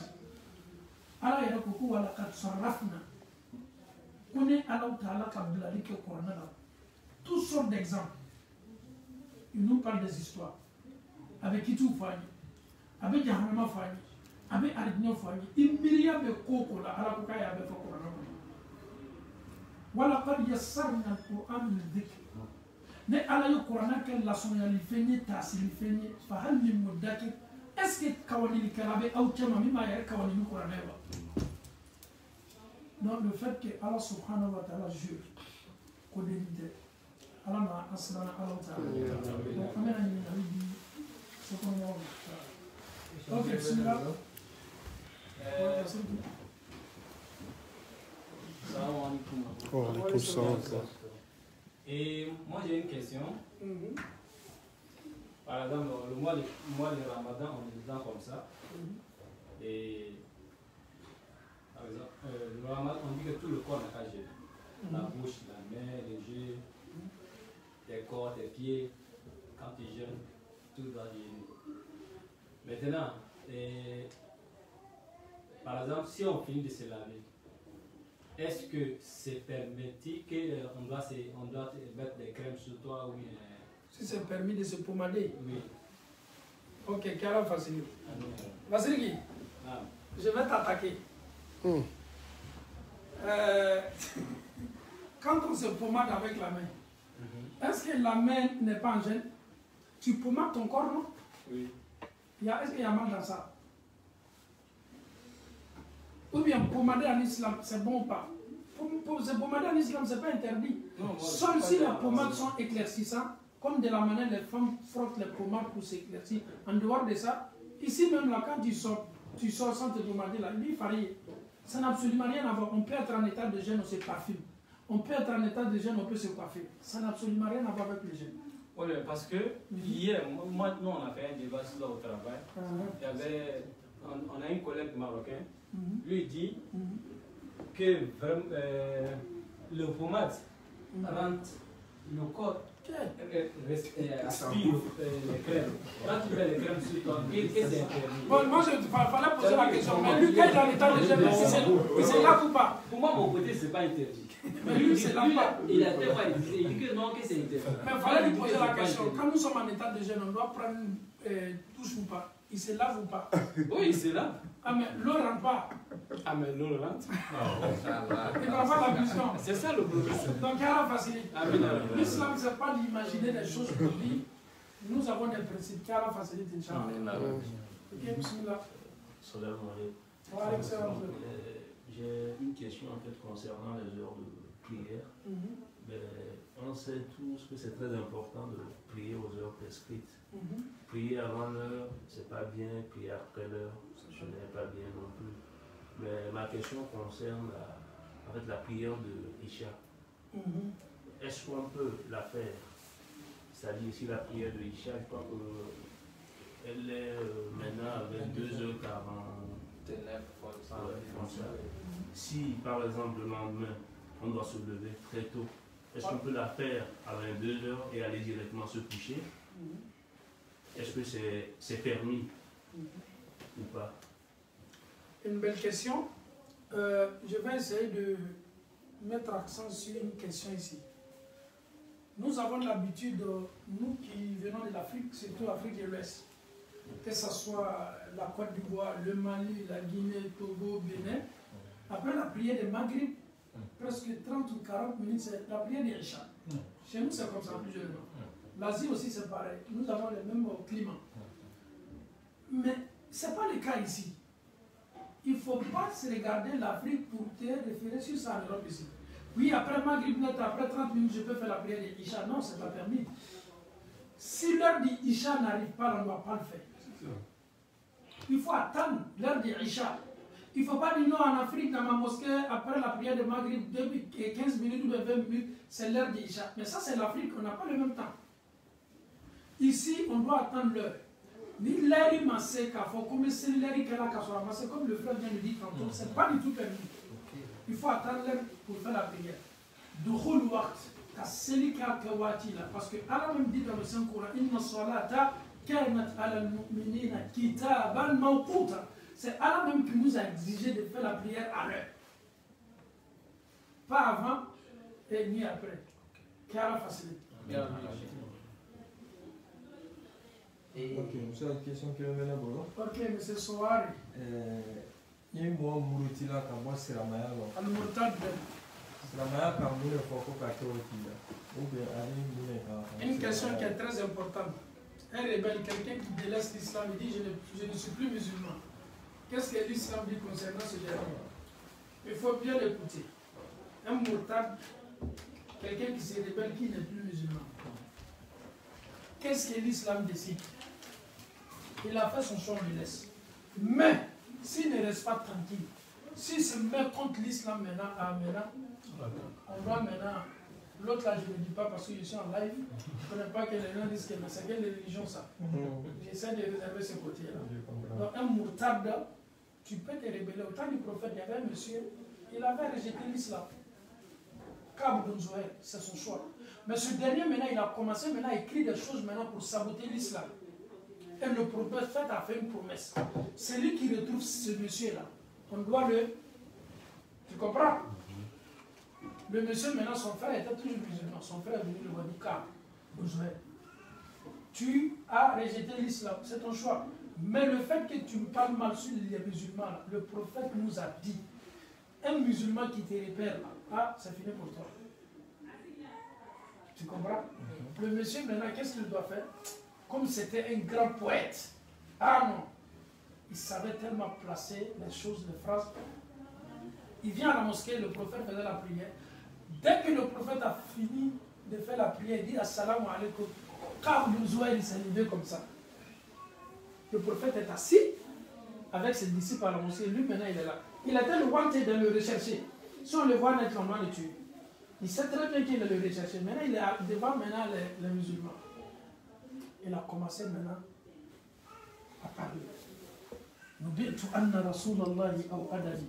S3: Allah ya ko ko wala qad sarrafna. Connaît Allah Ta'ala kabla lik Qur'an là. Toutes sortes d'exemples. il nous parle des histoires. Avec qui tu fais, avec Jahannama fay, avec Aridno fay, il miria be koko la ala ko kaya be fa Qur'an. Wala qad yassarna al-Qur'an lidhikr. Ne ala yo Qur'an ke la son yali fenye tasili fenye fa hal min mudakkir. Est-ce que kawani kalabe au chama mima ya kawani Qur'an ba? Non, le fait que Allah subhanahu wa ta'ala jure qu'on est Allah m'a assuré Allah ta'ala. Donc, on a dit ce qu'on a dit. Ok, bismillah.
S4: Et moi j'ai une question. Par exemple, le mois de Ramadan, on est dedans comme ça. Et par exemple, le Ramadan, on dit que tout le corps n'a qu'à jeûner. La bouche, la main, les yeux, tes corps, tes pieds. Quand tu jeûnes, tout doit jeûner. Maintenant, par exemple, si on finit de se laver, est-ce que c'est permis qu'on doit mettre des crèmes sur toi ou
S3: si c'est permis de se pomader?
S4: Oui.
S3: Ok, Kara Vassili. Vassili, je vais t'attaquer. Quand on se pomade avec la main, est-ce que la main n'est pas en gêne? Tu pomades ton corps, non?
S4: Oui.
S3: Est-ce qu'il y a mal dans ça? Ou bien pomader en islam, c'est bon ou pas? Se pomader en islam, c'est pas interdit. Sauf si les pommades sont éclaircissantes, comme de la manière les femmes frottent les pommades pour s'éclaircir. En dehors de ça, ici même là, quand tu sors sans te pomader là, il fallait. Ça n'a absolument rien à voir. On peut être en état de jeûne, on se parfume. On peut être en état de jeûne, on peut se coiffer. Ça n'a absolument rien à voir avec le jeûne.
S4: Oui, parce que hier, moi, nous on a fait un débat sur là au travail. Il y avait, on a un collègue marocain, lui il dit que le pommade rentre le corps, aspire les crèmes. Quand tu mets les crèmes sur toi, qu'est-ce que c'est interdit?
S3: Bon, moi, il fallait poser la question. Mais lui, quand il est en état de jeûne, il se lave ou pas?
S4: Pour moi, mon côté, c'est pas interdit.
S3: Mais lui, c'est là-bas.
S4: Il a tellement dit que non, que c'est interdit.
S3: Mais il fallait lui poser la question. Quand nous sommes en état de jeûne, on doit prendre douche ou pas? Il se lave ou pas?
S4: Oui, il se lave.
S3: Ah, mais l'eau ne rentre pas.
S4: Ah, mais l'eau rentre.
S3: Il n'a pas la vision.
S4: C'est ça le problème.
S3: Donc, il y a la facilité. L'islam, ce n'est pas d'imaginer des choses pour dire. Nous avons des principes. Il y a la facilité, Inch'Allah. Ok, bismillah.
S14: Salam
S3: alaikum.
S14: J'ai une question en fait concernant les heures de prière. On sait tous que c'est très important de prier aux heures prescrites. Prier avant l'heure, c'est pas bien, prier après l'heure, ce n'est pas bien non plus. Mais ma question concerne la prière de Isha. Est-ce qu'on peut la faire? C'est-à-dire ici la prière de Isha, je crois qu'elle est maintenant à 22h40. Si par exemple le lendemain on doit se lever très tôt, est-ce qu'on peut la faire à 22h et aller directement se coucher? Est-ce que c'est permis ou pas?
S3: Une belle question. Je vais essayer de mettre accent sur une question ici. Nous avons l'habitude, nous qui venons de l'Afrique, surtout l'Afrique de l'Ouest, que ce soit la Côte d'Ivoire, le Mali, la Guinée, le Togo, Bénin, après la prière de Maghrib, presque 30 ou 40 minutes, c'est la prière de Isha. Chez nous, c'est comme ça plus généralement. L'Asie aussi, c'est pareil. Nous avons le même climat. Mais ce n'est pas le cas ici. Il ne faut pas se regarder l'Afrique pour te référer sur ça en Europe ici. Oui, après Maghrib, après 30 minutes, je peux faire la prière de Isha. Non, ce n'est pas permis. Si l'heure d'Isha n'arrive pas, on ne doit pas le faire. Il faut attendre l'heure d'Isha. Il ne faut pas dire non en Afrique, dans ma mosquée, après la prière de Maghrib, 15 minutes ou 20 minutes, c'est l'heure d'Isha. Mais ça, c'est l'Afrique, on n'a pas le même temps. Ici, on doit attendre l'heure. Ni l'heure massée, comme le frère vient de dire tantôt, ce n'est pas du tout permis. Il faut attendre l'heure pour faire la prière. Dukhul waqt, parce que Allah même dit dans le Saint-Coran, Inna salata kanat ala al-mu'minina kitaban mawquta. C'est Allah même qui nous a exigé de faire la prière à l'heure. Pas avant et ni après. Car la facilité.
S15: Ok, c'est une question qui est venue à
S3: Ok, monsieur Soare.
S15: Il m'a dit que moi, c'est la meilleure. C'est la meilleure quand vous ne faites pas
S3: une question qui est très importante. Un rebelle, quelqu'un qui délaisse l'islam, il dit je ne suis plus musulman. Qu'est-ce que l'islam dit concernant ce dernier? Il faut bien l'écouter. Un mourtad, quelqu'un qui se rebelle, qui n'est plus musulman. Qu'est-ce que l'islam décide? Il a fait son choix, on le laisse. Mais, s'il ne reste pas tranquille, s'il se met contre l'islam maintenant, on doit maintenant... L'autre là, je ne le dis pas parce que je suis en live, je ne connais pas quel est le risque, mais c'est quelle religion ça? J'essaie de réserver ce côté-là. Donc un mourtad, tu peux te rébeller. Au temps du prophète, il y avait un monsieur, il avait rejeté l'islam. Ka'b bin Zuhair, c'est son choix. Mais ce dernier, maintenant, il a commencé maintenant à écrire des choses maintenant pour saboter l'islam. Et le prophète a fait une promesse. C'est lui qui retrouve ce monsieur-là. On doit le... Tu comprends? Le monsieur, maintenant, son frère était toujours musulman. Son frère est venu le voir du Ka'b bin Zuhair. Tu as rejeté l'islam, c'est ton choix. Mais le fait que tu me parles mal sur les musulmans, le prophète nous a dit, un musulman qui te répère, c'est fini pour toi. Tu comprends? Le monsieur, maintenant, qu'est-ce qu'il doit faire? Comme c'était un grand poète. Ah non! Il savait tellement placer les choses, les phrases. Il vient à la mosquée, le prophète faisait la prière. Dès que le prophète a fini de faire la prière, il dit Assalamu alaikum. Ka'b bin Zuhair, il s'est levé comme ça. Le prophète est assis avec ses disciples à la mosquée. Lui, maintenant, il est là. Il était le wanted de le rechercher. Si on le voit naître, on doit le tuer. Il sait très bien qu'il est le recherché. Maintenant, il est devant maintenant les musulmans. Il a commencé maintenant à parler. نبئت أن رسول الله أوعدني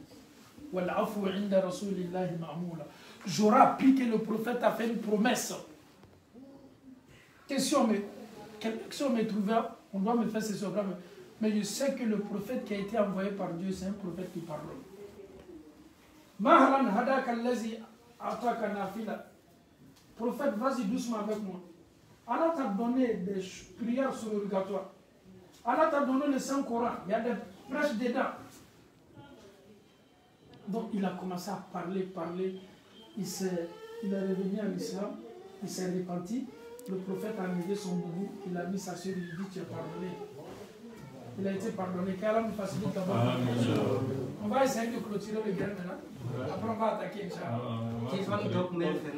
S3: والعفو عند رسول الله معمولا. J'aurais appris que le prophète a fait une promesse. Si on me trouvait, on doit me faire ce programme. Mais je sais que le prophète qui a été envoyé par Dieu, c'est un prophète qui parle. Mahalan hadaka allazi ataka nafila. Prophète, vas-y doucement avec moi. Allah t'a donné des prières surrogatoires. Allah t'a donné le Saint-Coran. Il y a des prêches dedans. Donc il a commencé à parler. Il est revenu à l'islam. Il s'est repenti. Le prophète a levé son boubou. Il a mis sa sur lui. Il dit tu es pardonné. Il a été pardonné. Qu'Allah nous facilite d'abord. On va essayer de clôturer le guerre maintenant. Après on va attaquer Inch'Allah.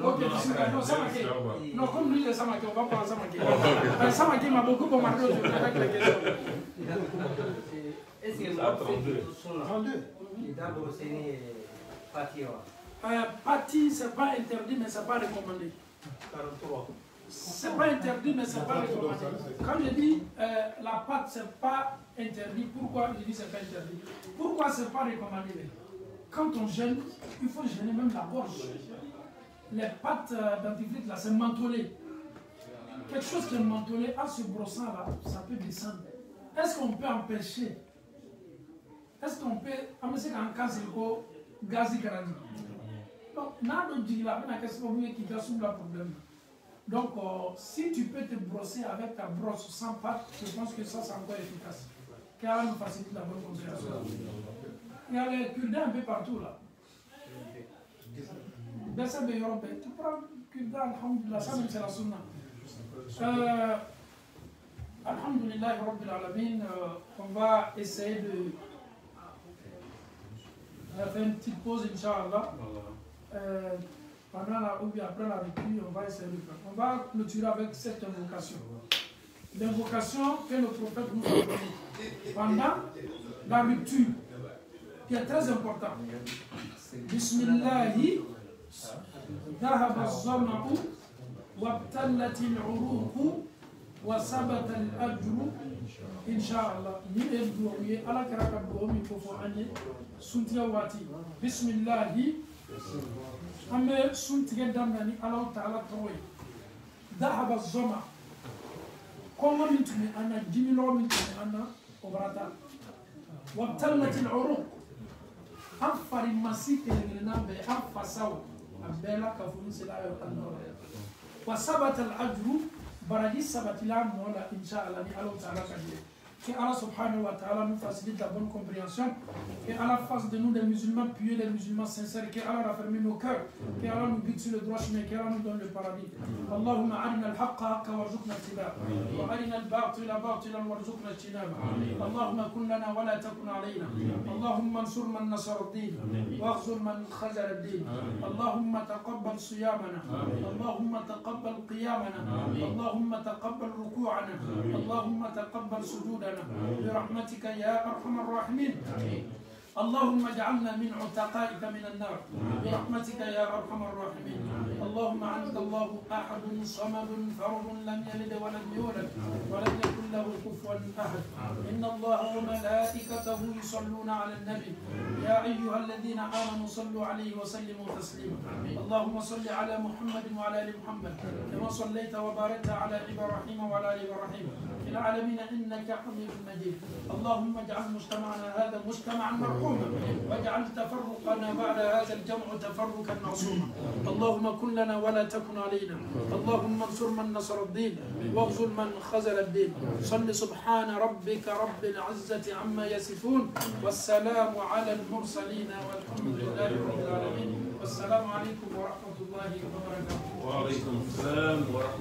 S3: Ok, non, Samake. Non, comme lui, le Samake, on va prendre Samake. Samake m'a beaucoup bombardé aujourd'hui avec la question.
S12: Est-ce que vous 32 et d'abord c'est Pati.
S3: Pati, c'est pas interdit, mais c'est pas recommandé.
S12: 43.
S3: C'est pas interdit, mais c'est pas recommandé. Quand je dis la pâte, c'est pas interdit, pourquoi je dis c'est pas interdit? Pourquoi c'est pas recommandé? Quand on jeûne, il faut jeûner même la gorge. Les pâtes dentifrices là, c'est mentholé. Quelque chose qui est mentholé, en se brossant là, ça peut descendre. Est-ce qu'on peut empêcher? Est-ce qu'on peut empêcher qu'un cas de gaz garani? Donc, n'a dit là, mais qu'est-ce qu'on veut qui résout le problème? Donc, si tu peux te brosser avec ta brosse sans pâte, je pense que ça, c'est encore efficace. Car nous facilite la bonne compréhension. Il y a les cure-dents un peu partout là. Tu prends cure-dents, alhamdoulilah, ça même c'est la sunna. Alhamdoulilah, Rabbil Alamin, on va essayer de faire une petite pause, Inch'Allah. Pendant la, ou bien après la rupture, on va essayer de faire. On va clôturer avec cette invocation. L'invocation que le prophète nous a donnée pendant la rupture, qui est très important. Bismillahi, dhahaba az-zama'u, wabtallat al-uruqu, wa sabata al-ajru, Inch'Allah. Ni edouye, ala karaka domi fofo anye, suntiya wati. Bismillahi, ame suntiya damnani ala ta'ala toye. Dhahaba az-zama'u. Comment mintume ana dimilo mintume ana obrata wabtallat al-uruq afari masike nginabe afasaw abela kafuni sila yo kanora wa sabata al-ajru Baradis Sabatila Mola, Inch'Allah, ni Allah Ta'ala Kadir. Que Allah subhanahu wa ta'ala nous facilite la bonne compréhension, que Allah fasse de nous des musulmans pieux, des musulmans sincères, que Allah raffermit nos cœurs, que Allah nous guide sur le droit chemin, que Allah nous donne le paradis. Allahumma arina al-haqqa haqqa warzuqna ittiba'ah, wa arina al-batila batilan warzuqna ijtinabah. Allahumma kun lana wa la takun alayna. Allahumma ansur man nasara ad-din, wa akhzul man khazala ad-din. Allahumma taqabbal siyamana, Allahumma taqabbal qiyamana, Allahumma taqabbal ruku'ana, Allahumma taqabbal sujudana. برحمتك يا أرحم الراحمين. اللهم اجعلنا من عتقائك من النار برحمتك يا أرحم الراحمين. اللهم أنت الله أحد صمد فرد لم يلد ولم يولد ولم يكن له كفوا أحد. إن الله وملائكته يصلون على النبي يا أيها الذين آمنوا صلوا عليه وسلموا تسليما. اللهم صل على محمد وعلى آل محمد كما صليت وباركت على إبراهيم وعلى آل إبراهيم في العالمين إنك حميد مجيد. اللهم اجعل مجتمعنا هذا مجتمعا مرحوما واجعل تفرقنا بعد هذا الجمع تفرقا معصوما. اللهم كن لنا ولا تكن علينا. اللهم انصر من نصر الدين واخذل من خذل الدين. صل سبحان ربك رب العزة عما يصفون والسلام على المرسلين والحمد لله رب العالمين. والسلام عليكم ورحمة الله وبركاته.
S14: وعليكم السلام ورحمة